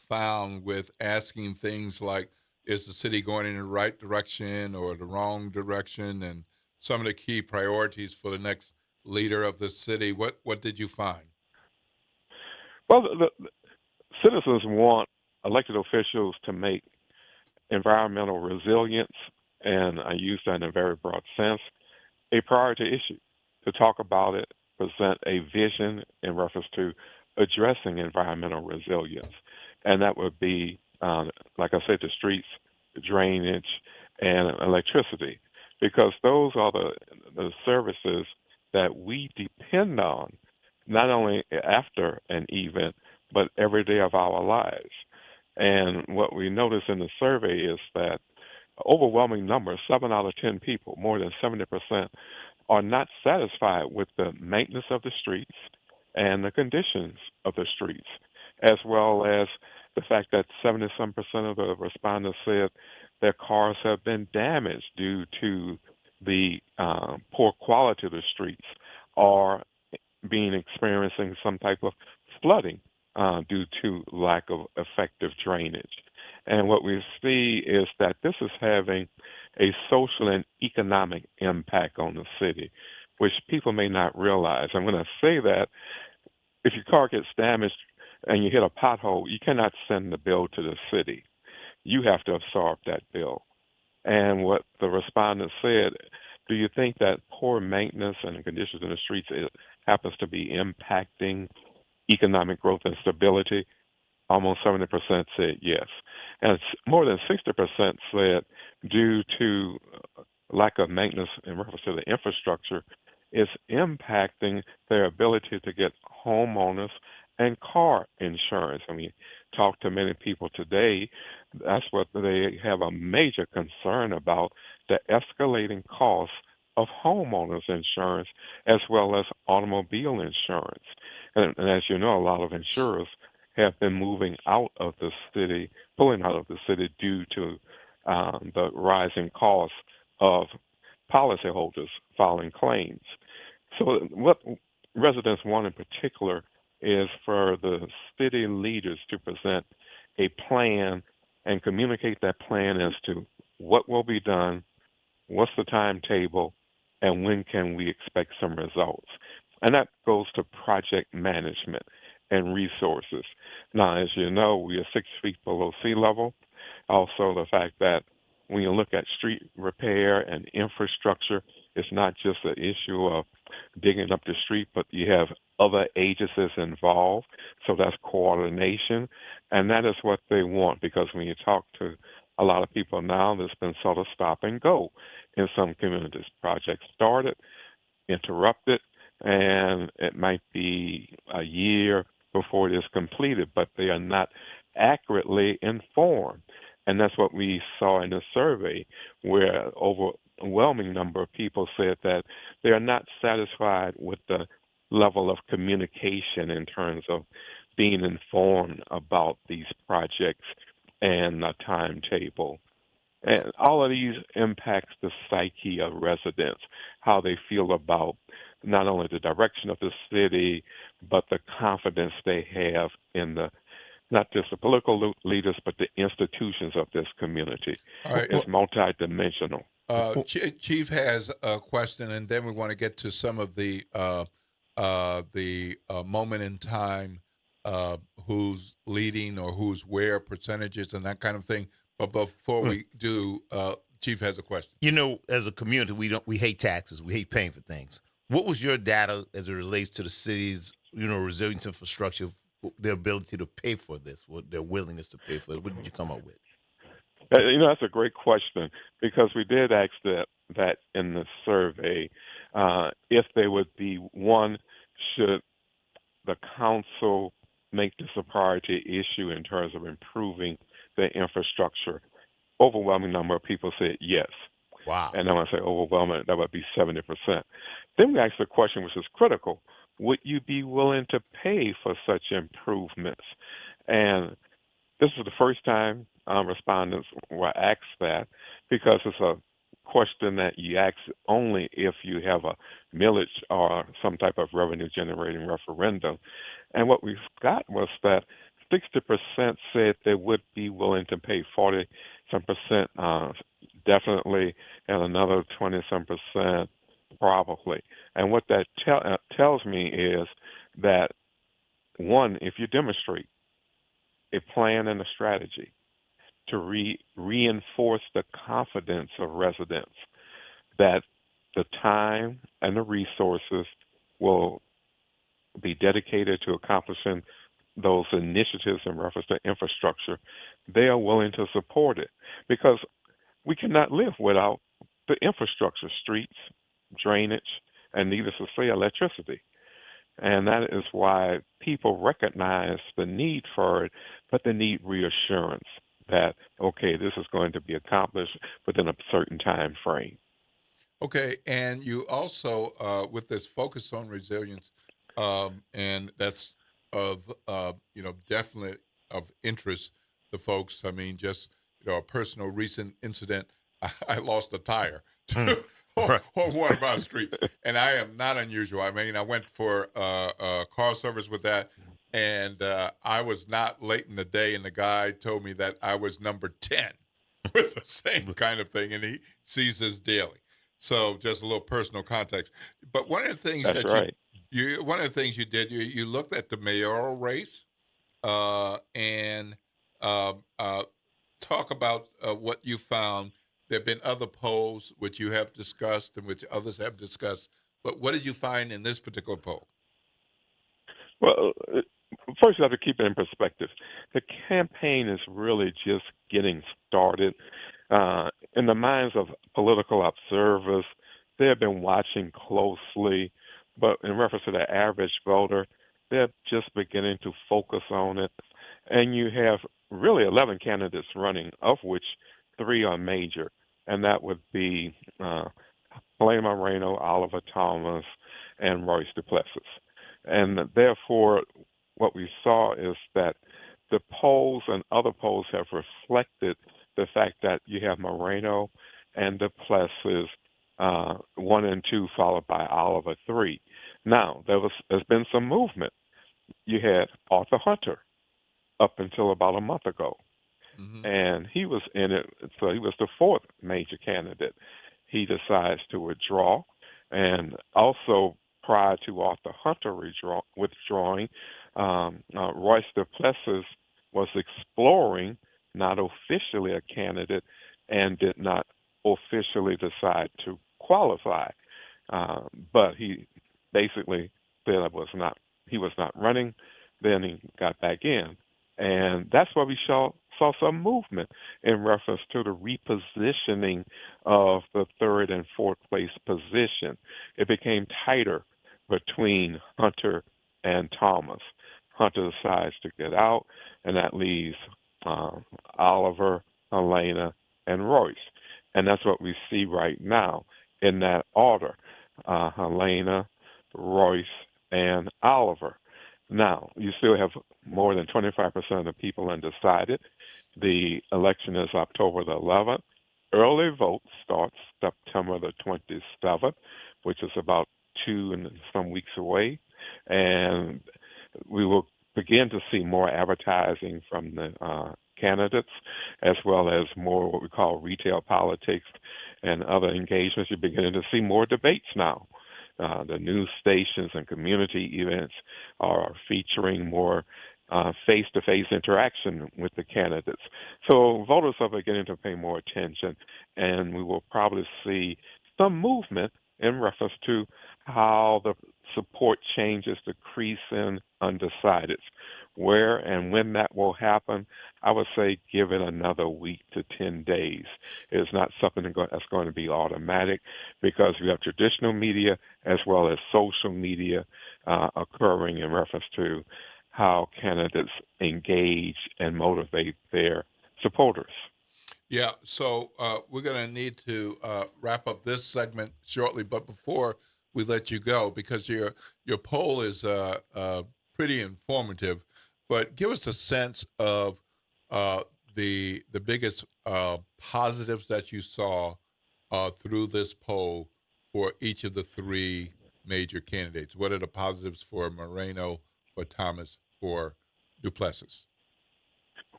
found with asking things like, is the city going in the right direction or the wrong direction, and some of the key priorities for the next leader of the city? What did you find? Well, the citizens want elected officials to make environmental resilience, and I use that in a very broad sense, a priority issue, to talk about it, present a vision in reference to addressing environmental resilience. And that would be, like I said, the streets, the drainage, and electricity, because those are the services that we depend on, not only after an event, but every day of our lives. And what we notice in the survey is that overwhelming number, 7 out of 10 people, more than 70%, are not satisfied with the maintenance of the streets and the conditions of the streets, as well as the fact that 70-some% of the respondents said their cars have been damaged due to the poor quality of the streets. are experiencing some type of flooding due to lack of effective drainage. And what we see is that this is having a social and economic impact on the city, which people may not realize. And when I say that, if your car gets damaged and you hit a pothole, you cannot send the bill to the city. You have to absorb that bill. And what the respondent said, do you think that poor maintenance and the conditions in the streets happens to be impacting economic growth and stability? Almost 70% said yes. And more than 60% said due to lack of maintenance in reference to the infrastructure, is impacting their ability to get homeowners and car insurance. I mean, talk to many people today, that's what they have a major concern about, the escalating costs of homeowners insurance as well as automobile insurance. And as you know, a lot of insurers have been moving out of the city, pulling out of the city due to the rising costs of policyholders filing claims. So what residents want in particular is for the city leaders to present a plan and communicate that plan as to what will be done, what's the timetable, and when can we expect some results. And that goes to project management and resources. Now, as you know, we are 6 feet below sea level. Also, the fact that when you look at street repair and infrastructure, it's not just an issue of digging up the street, but you have other agencies involved. So that's coordination. And that is what they want, because when you talk to a lot of people now, there's been sort of stop and go in some communities. Projects started, interrupted, and it might be a year before it is completed, but they are not accurately informed. And that's what we saw in the survey, where overwhelming number of people said that they are not satisfied with the level of communication in terms of being informed about these projects and a timetable. And all of these impacts the psyche of residents, how they feel about not only the direction of the city, but the confidence they have in the not just the political leaders, but the institutions of this community. Right. It's multidimensional. Chief has a question, and then we want to get to some of the moment in time, who's leading or who's where, percentages, and that kind of thing. But before we do, Chief has a question. You know, as a community, we hate taxes. We hate paying for things. What was your data as it relates to the city's, resilience infrastructure, their ability to pay for this, what their willingness to pay for it? What did you come up with? That's a great question, because we did ask that in the survey, if they would be, one, should the council make this a priority issue in terms of improving the infrastructure? Overwhelming number of people said yes. Wow. And when I say overwhelming, that would be 70%. Then we asked the question, which is critical: would you be willing to pay for such improvements? And this is the first time respondents were asked that, because it's a question that you ask only if you have a millage or some type of revenue-generating referendum. And what we got was that 60% said they would be willing to pay, 40-some percent definitely, and another 20-some percent probably. And what that tells me is that, one, if you demonstrate a plan and a strategy to reinforce the confidence of residents that the time and the resources will be dedicated to accomplishing those initiatives in reference to infrastructure, they are willing to support it, because we cannot live without the infrastructure, streets, drainage, and needless to say, electricity. And that is why people recognize the need for it, but they need reassurance that, okay, this is going to be accomplished within a certain time frame. Okay, and you also, with this focus on resilience, and that's of, definitely of interest to folks. I mean, just, a personal recent incident, I lost a tire or one of our streets. And I am not unusual. I mean, I went for car service with that, and I was not late in the day, and the guy told me that I was number 10 with the same kind of thing, and he sees this daily. So just a little personal context. But one of the things That's that right. one of the things you did, you looked at the mayoral race and talk about what you found. There have been other polls which you have discussed and which others have discussed. But what did you find in this particular poll? Well, first you have to keep it in perspective. The campaign is really just getting started. In the minds of political observers, they have been watching closely, but in reference to the average voter, they're just beginning to focus on it. And you have really 11 candidates running, of which 3 are major, and that would be Helena Moreno, Oliver Thomas, and Royce Duplessis. And therefore, what we saw is that the polls and other polls have reflected the fact that you have Moreno and Duplessis 1 and 2, followed by Oliver 3. Now, there's been some movement. You had Arthur Hunter up until about a month ago. And he was in it, so he was the 4th major candidate. He decides to withdraw, and also prior to Arthur Hunter withdrawing, Royce Duplessis was exploring, not officially a candidate, and did not officially decide to qualify. But he basically said he was not running. Then he got back in, and that's why we saw some movement in reference to the repositioning of the 3rd and 4th place position. It became tighter between Hunter and Thomas. Hunter decides to get out, and that leaves Oliver, Helena, and Royce. And that's what we see right now in that order. Helena, Royce, and Oliver. Now, you still have more than 25% of the people undecided. The election is October the 11th. Early vote starts September the 27th, which is about 2 and some weeks away. And we will begin to see more advertising from the candidates, as well as more what we call retail politics and other engagements. You're beginning to see more debates now. The news stations and community events are featuring more face-to-face interaction with the candidates. So voters are beginning to pay more attention, and we will probably see some movement in reference to how the support changes decrease in undecideds. Where and when that will happen, I would say give it another week to 10 days. It's not something that's going to be automatic, because we have traditional media as well as social media occurring in reference to how candidates engage and motivate their supporters. Yeah, so we're going to need to wrap up this segment shortly, but before we let you go, because your poll is pretty informative, but give us a sense of the biggest positives that you saw through this poll for each of the 3 major candidates. What are the positives for Moreno, for Thomas, for Duplessis?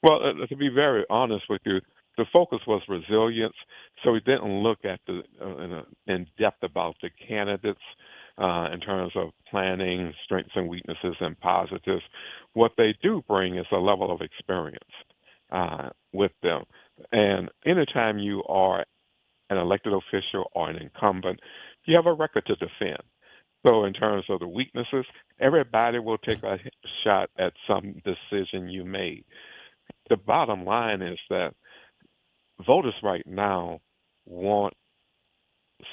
Well, to be very honest with you, the focus was resilience, so we didn't look at in depth about the candidates in terms of planning, strengths and weaknesses, and positives. What they do bring is a level of experience with them. And anytime you are an elected official or an incumbent, you have a record to defend. So in terms of the weaknesses, everybody will take a shot at some decision you made. The bottom line is that voters right now want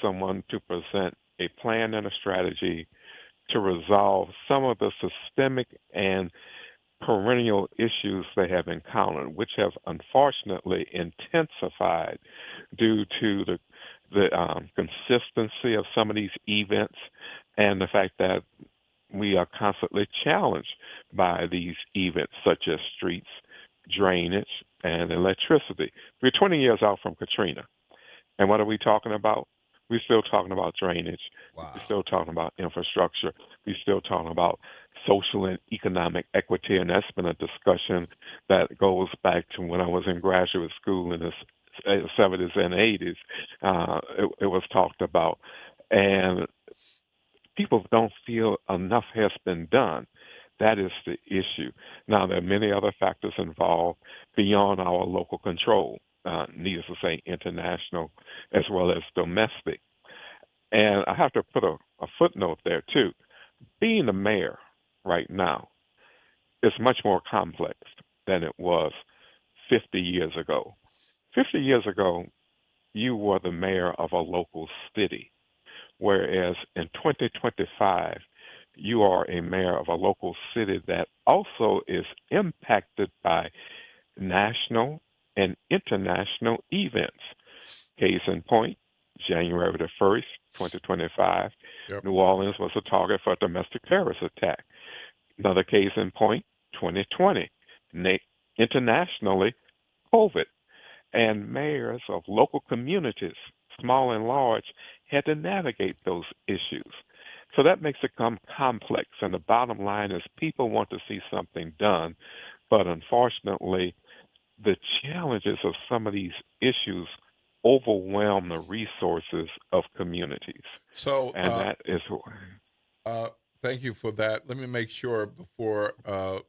someone to present a plan and a strategy to resolve some of the systemic and perennial issues they have encountered, which have unfortunately intensified due to the consistency of some of these events and the fact that we are constantly challenged by these events such as streets, drainage, and electricity. We're 20 years out from Katrina. And what are we talking about? We're still talking about drainage. Wow. We're still talking about infrastructure. We're still talking about social and economic equity, and that's been a discussion that goes back to when I was in graduate school in the 70s and 80s. It was talked about, and people don't feel enough has been done. That is the issue. Now, there are many other factors involved beyond our local control, needless to say, international as well as domestic. And I have to put a footnote there, too. Being the mayor right now is much more complex than it was 50 years ago. 50 years ago, you were the mayor of a local city, whereas in 2025, you are a mayor of a local city that also is impacted by national and international events. Case in point, January the 1st, 2025, New Orleans was a target for a domestic terrorist attack. Another case in point, 2020, internationally, COVID. And mayors of local communities, small and large, had to navigate those issues. So that makes it come complex. And the bottom line is people want to see something done, but unfortunately, the challenges of some of these issues overwhelm the resources of communities. So, and that is thank you for that. Let me make sure before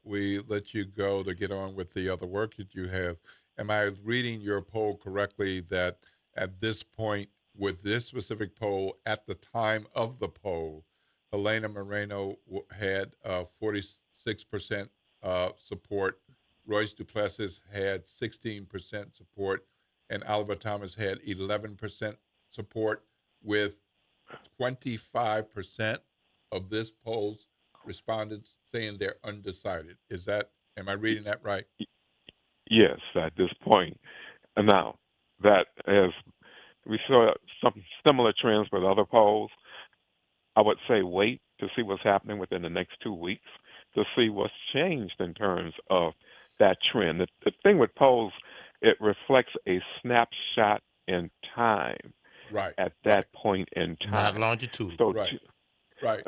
we let you go to get on with the other work that you have. Am I reading your poll correctly that at this point, with this specific poll, at the time of the poll, Helena Moreno had 46% support, Royce Duplessis had 16% support, and Oliver Thomas had 11% support, with 25% of this poll's respondents saying they're undecided. Am I reading that right? Yes, at this point. And now, that as we saw some similar trends with other polls, I would say wait to see what's happening within the next 2 weeks to see what's changed in terms of that trend. The thing with polls, it reflects a snapshot in time. Right. At that point in time. Not longitude. So, right. Right.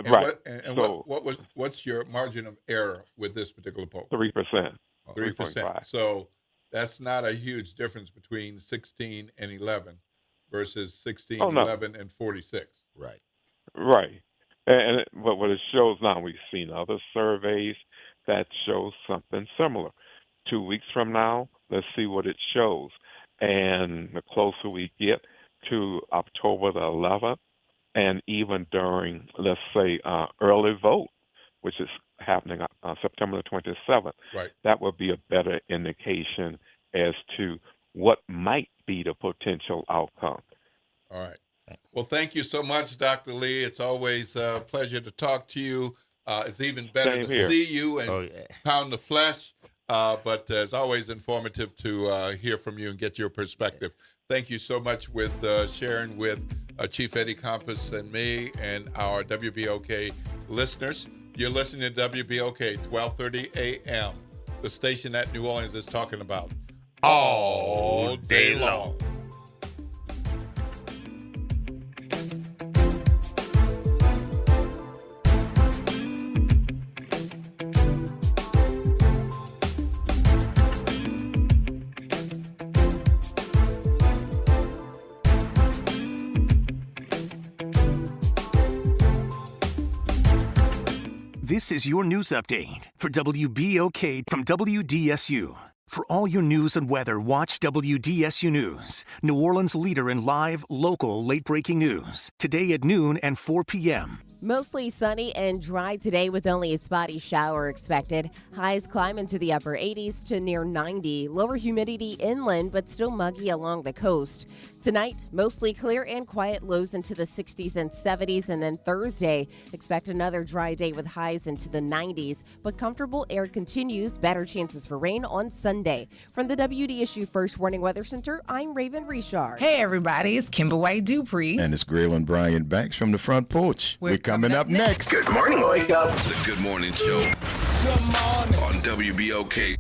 And right. What's your margin of error with this particular poll? 3%. 3%. So that's not a huge difference between 16 and 11 versus 16, 11, and 46. Right. Right. But what it shows now, we've seen other surveys that show something similar. 2 weeks from now, let's see what it shows. And the closer we get to October the 11th, and even during, let's say, early vote, which is happening September the 27th, right, that would be a better indication as to what might be the potential outcome. All right. Well, thank you so much, Dr. Lee. It's always a pleasure to talk to you. It's even better Same to here. see you and pound the flesh, but it's always informative to hear from you and get your perspective. Thank you so much with sharing with Chief Eddie Compass and me and our WBOK listeners. You're listening to WBOK 1230 AM, the station that New Orleans is talking about all day long. This is your news update for WBOK from WDSU. For all your news and weather, watch WDSU News, New Orleans' leader in live, local, late-breaking news. Today at noon and 4 p.m. Mostly sunny and dry today with only a spotty shower expected. Highs climb into the upper 80s to near 90. Lower humidity inland, but still muggy along the coast. Tonight, mostly clear and quiet, lows into the 60s and 70s. And then Thursday, expect another dry day with highs into the 90s. But comfortable air continues. Better chances for rain on Sunday. From the WDSU First Warning Weather Center, I'm Raven Richard. Hey, everybody. It's Kimber White Dupree. And it's Graylin Bryant Banks from the front porch. We're coming up next. Good morning, Wake Up. The Good Morning Show. Good morning. On WBOK.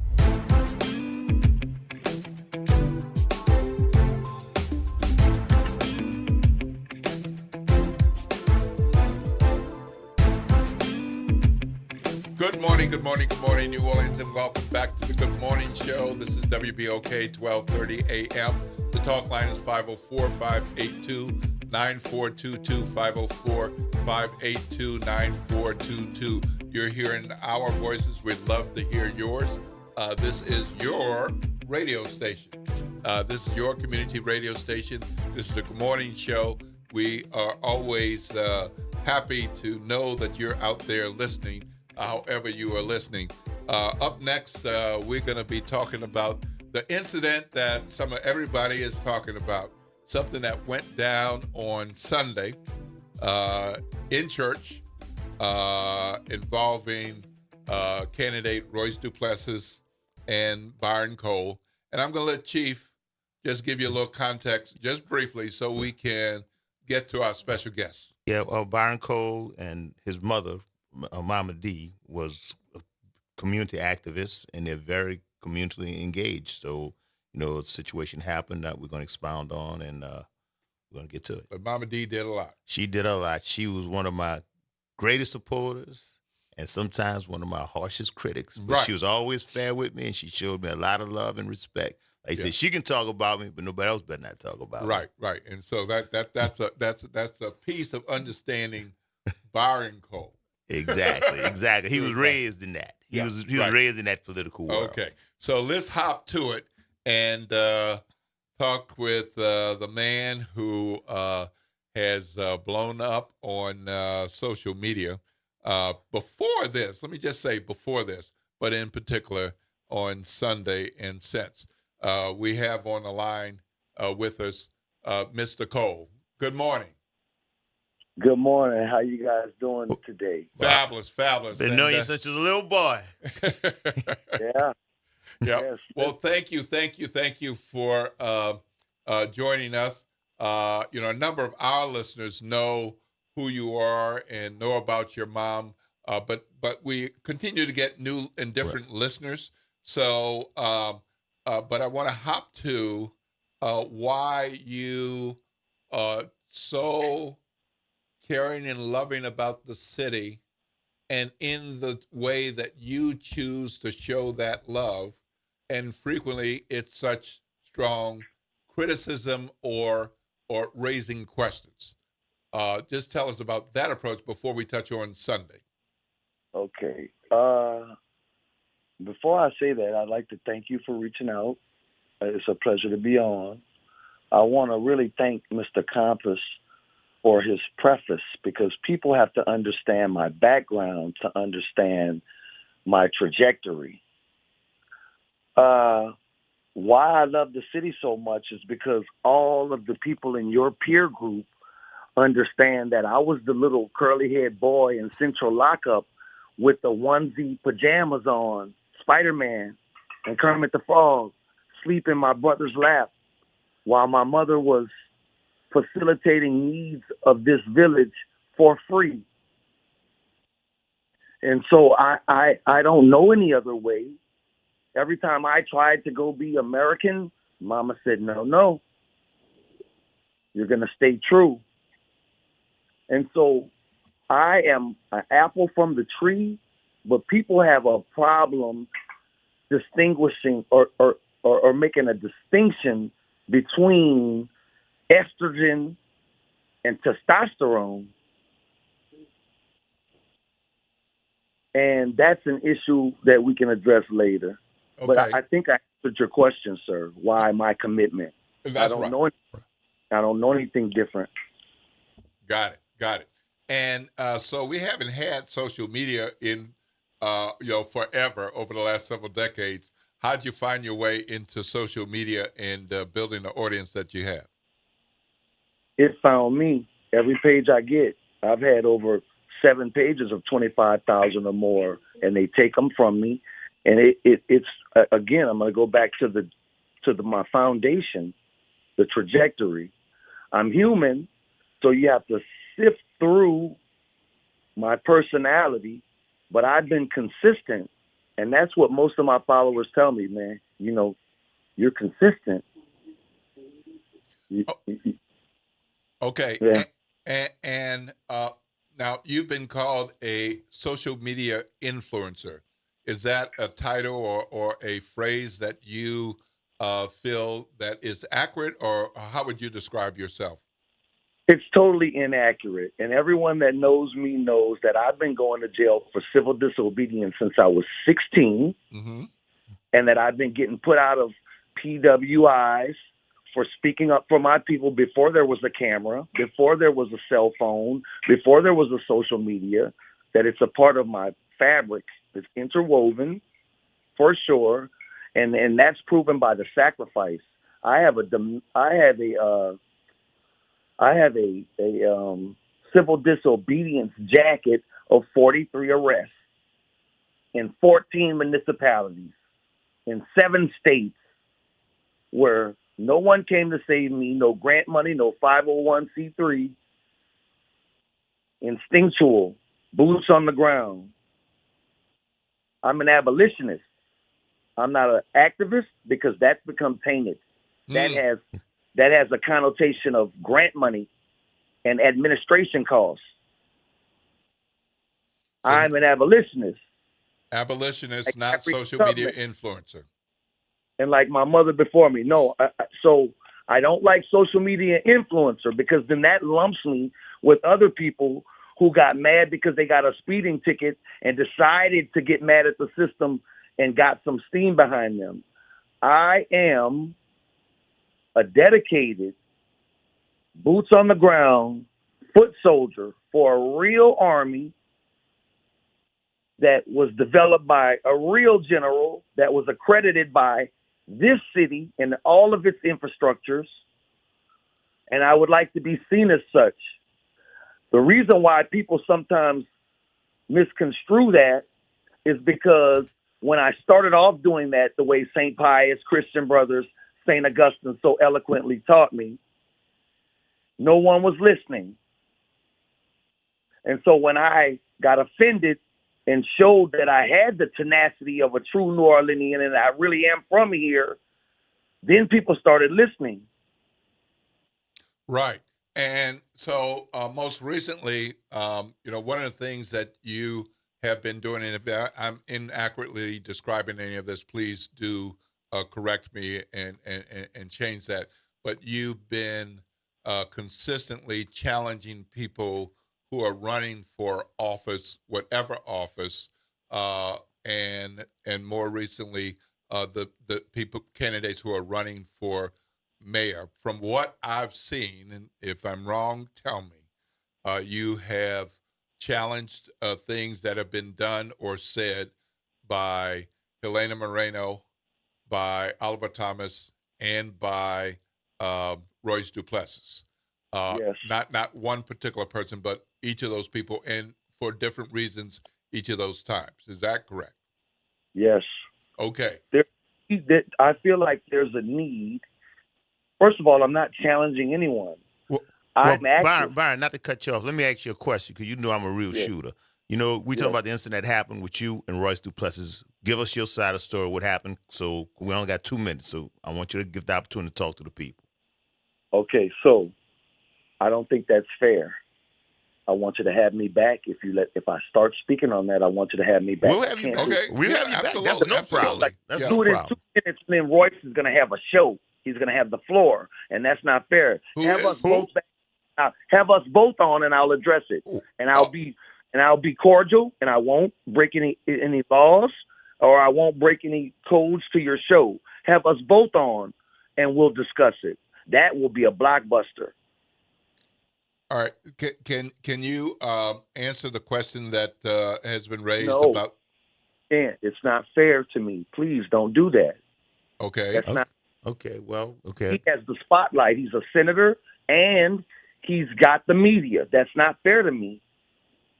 Good morning, New Orleans, and welcome back to the Good Morning Show. This is WBOK 1230 AM. The talk line is 504-582-9422, 504-582-9422. You're hearing our voices. We'd love to hear yours. This is your radio station. This is your community radio station. This is the Good Morning Show. We are always happy to know that you're out there listening, however you are listening. Up next, we're going to be talking about the incident that everybody is talking about, something that went down on Sunday in church involving candidate Royce Duplessis and Byron Cole. And I'm going to let Chief just give you a little context, just briefly, so we can get to our special guest. Yeah, Byron Cole and his mother, Mama D, was a community activist, and they're very community engaged. So, a situation happened that we're going to expound on, and we're going to get to it. But Mama D did a lot. She did a lot. She was one of my greatest supporters and sometimes one of my harshest critics. But She was always fair with me, and she showed me a lot of love and respect. Like I said, she can talk about me, but nobody else better not talk about me. Right. And so that's a piece of understanding Byron Cole. Exactly. He was raised in that. He was raised in that political world. Okay. So let's hop to it and talk with the man who has blown up on social media. Before this, let me just say before this, but in particular on Sunday and since. We have on the line with us Mr. Cole. Good morning. Good morning. How you guys doing today? Fabulous. Been knowing you since you was a little boy. Yeah. Yes. Well, thank you for joining us. A number of our listeners know who you are and know about your mom, but we continue to get new and different listeners. So, but I want to hop to why you are so caring and loving about the city, and in the way that you choose to show that love, and frequently it's such strong criticism or raising questions. Just tell us about that approach before we touch on Sunday. Okay. Before I say that, I'd like to thank you for reaching out. It's a pleasure to be on. I want to really thank Mr. Compass for his preface, because people have to understand my background to understand my trajectory. Why I love the city so much is because all of the people in your peer group understand that I was the little curly-haired boy in Central Lockup with the onesie pajamas on, Spider-Man and Kermit the Frog, sleep in my brother's lap while my mother was facilitating needs of this village for free. And so I don't know any other way. Every time I tried to go be American, Mama said, no, you're going to stay true. And so I am an apple from the tree, but people have a problem distinguishing or making a distinction between estrogen and testosterone. And that's an issue that we can address later. Okay. But I think I answered your question, sir. Why my commitment? I don't know anything different. Got it. And so we haven't had social media in forever, over the last several decades. How'd you find your way into social media and building the audience that you have? It found me. Every page I get, I've had over 7 pages of 25,000 or more, and they take them from me. And it's again, I'm going to go back to my foundation, the trajectory. I'm human, so you have to sift through my personality, but I've been consistent, and that's what most of my followers tell me, man. You're consistent. Okay. Yeah. And now you've been called a social media influencer. Is that a title or a phrase that you feel that is accurate, or how would you describe yourself? It's totally inaccurate. And everyone that knows me knows that I've been going to jail for civil disobedience since I was 16, and that I've been getting put out of PWIs for speaking up for my people before there was a camera, before there was a cell phone, before there was a social media, that it's a part of my fabric. It's interwoven for sure. And that's proven by the sacrifice. I have a civil disobedience jacket of 43 arrests in 14 municipalities in 7 states where no one came to save me, no grant money, no 501c3, instinctual, boots on the ground. I'm an abolitionist. I'm not an activist because that's become tainted. That has a connotation of grant money and administration costs. I'm an abolitionist. Abolitionist, not social media influencer. And like my mother before me, no. So I don't like social media influencer because then that lumps me with other people who got mad because they got a speeding ticket and decided to get mad at the system and got some steam behind them. I am a dedicated, boots on the ground, foot soldier for a real army that was developed by a real general that was accredited by this city and all of its infrastructures. And I would like to be seen as such. The reason why people sometimes misconstrue that is because when I started off doing that the way St. Pius, Christian Brothers, St. Augustine so eloquently taught me, no one was listening. And so when I got offended and showed that I had the tenacity of a true New Orleanian and I really am from here, then people started listening. Right. And so most recently, one of the things that you have been doing, and if I'm inaccurately describing any of this, please do correct me and change that. But you've been consistently challenging people who are running for office, whatever office, and more recently, the candidates who are running for mayor. From what I've seen, and if I'm wrong, tell me, you have challenged things that have been done or said by Helena Moreno, by Oliver Thomas, and by Royce Duplessis. Yes. Not one particular person, but each of those people, and for different reasons each of those times. Is that correct? Yes. Okay. I feel like there's a need. First of all, I'm not challenging anyone. Byron, not to cut you off, let me ask you a question because you know I'm a real shooter. We talking about the incident that happened with you and Royce Duplessis. Give us your side of the story, what happened. So we only got 2 minutes, so I want you to give the opportunity to talk to the people. Okay, so I don't think that's fair. I want you to have me back. If I start speaking on that, I want you to have me back. We'll have you back. Okay, we'll have you back. That's no problem. That's no do it in 2 minutes, and then Royce is going to have a show. He's going to have the floor, and that's not fair. Have us both on, and I'll address it. And I'll be cordial, and I won't break any laws, or I won't break any codes to your show. Have us both on, and we'll discuss it. That will be a blockbuster. All right. Can you answer the question that has been raised No. about? Yeah, it's not fair to me. Please don't do that. Okay. That's not. Okay. Well. Okay. He has the spotlight. He's a senator, and he's got the media. That's not fair to me.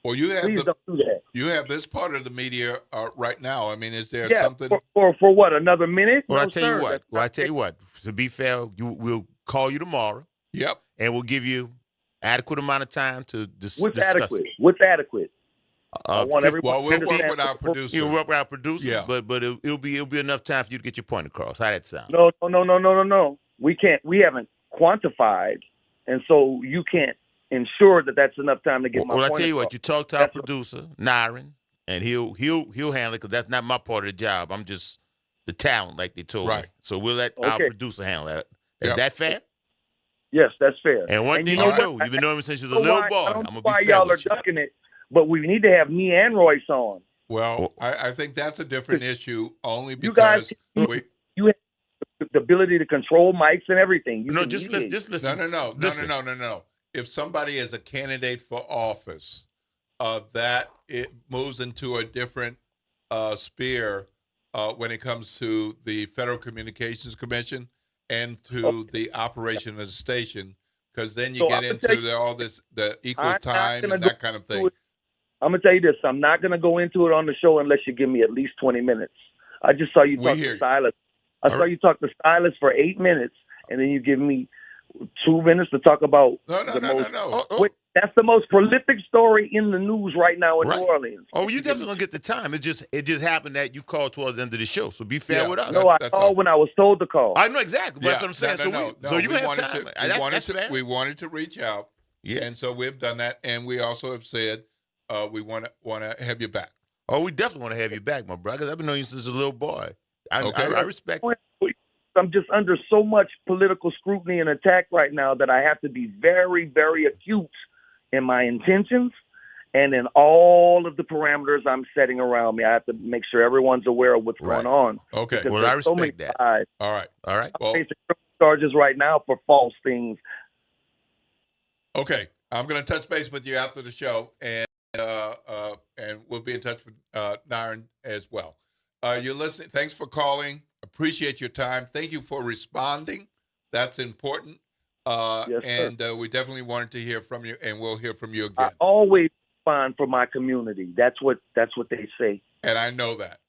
Well, you have Please don't do that. You have this part of the media right now. I mean, is there Yeah, something? for what? Another minute? Well, No, I tell sir, you what. that's Well, I not tell you what. To be fair, we'll call you tomorrow. Yep. And we'll give you adequate amount of time to discuss. What's adequate? What's adequate? I want everyone Well, to we'll work understand. with our producer. You'll work with our producers, Yeah. but it'll be enough time for you to get your point across. How that sound? No. We can't. We haven't quantified, and so you can't ensure that that's enough time to get my Well, point I tell you across. what. You talk to our producer, Nyron, and he'll handle it because that's not my part of the job. I'm just the talent, like they told me. So we'll let our producer handle that. Is that fair? Yes, that's fair. And one thing you know, you've been knowing him since you was a little boy. I I'm don't gonna know be why fair y'all are with you. ducking it, but we need to have me and Royce on. Well, I think that's a different issue only You guys, because you have the ability to control mics and everything. You can just mediate. listen. No. If somebody is a candidate for office, that it moves into a different sphere when it comes to the Federal Communications Commission and to the operation of the station, because then you get into the equal time and that kind of thing. I'm gonna tell you this: I'm not gonna go into it on the show unless you give me at least 20 minutes. I just saw you talk to Silas. I saw you talk to Silas for 8 minutes, and then you give me 2 minutes to talk about No. That's the most prolific story in the news right now in New Orleans. Oh, you definitely gonna get the time. It just happened that you called towards the end of the show. So be fair with us. No, I called when I was told to call. I know exactly. But that's what I'm saying. So you have time. That's fair. We wanted to reach out, and so we've done that. And we also have said we want to have you back. Oh, we definitely want to have you back, my brother. 'Cause I've been knowing you since a little boy. I respect it. I'm just under so much political scrutiny and attack right now that I have to be very, very acute in my intentions and in all of the parameters I'm setting around me. I have to make sure everyone's aware of what's going on. Okay. Because Well, I there's so many respect that. sides. All right. I'm facing charges right now for false things. Okay. I'm going to touch base with you after the show, and we'll be in touch with Naren as well. You're listening. Thanks for calling. Appreciate your time. Thank you for responding. That's important. Yes, and we definitely wanted to hear from you, and we'll hear from you again. I always respond for my community. That's what they say. And I know that.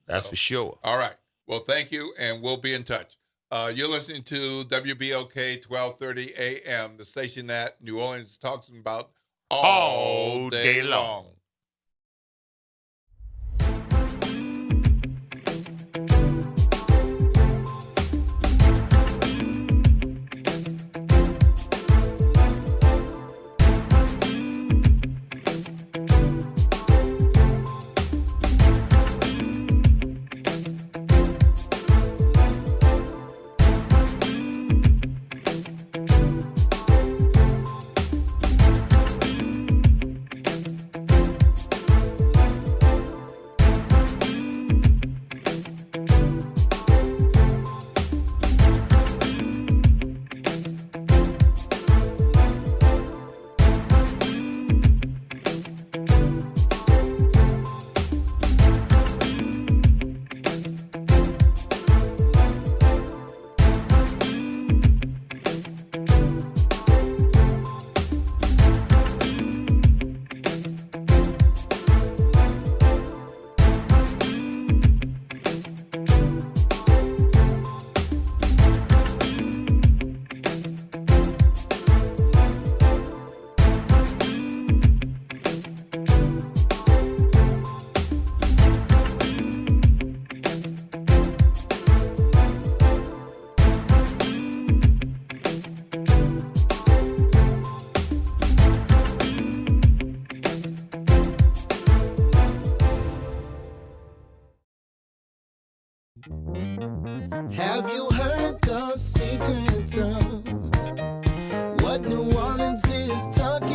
That's for sure. All right. Well, thank you, and we'll be in touch. You're listening to WBOK 1230 AM, the station that New Orleans talks about all day long. Have you heard the secret of what New Orleans is talking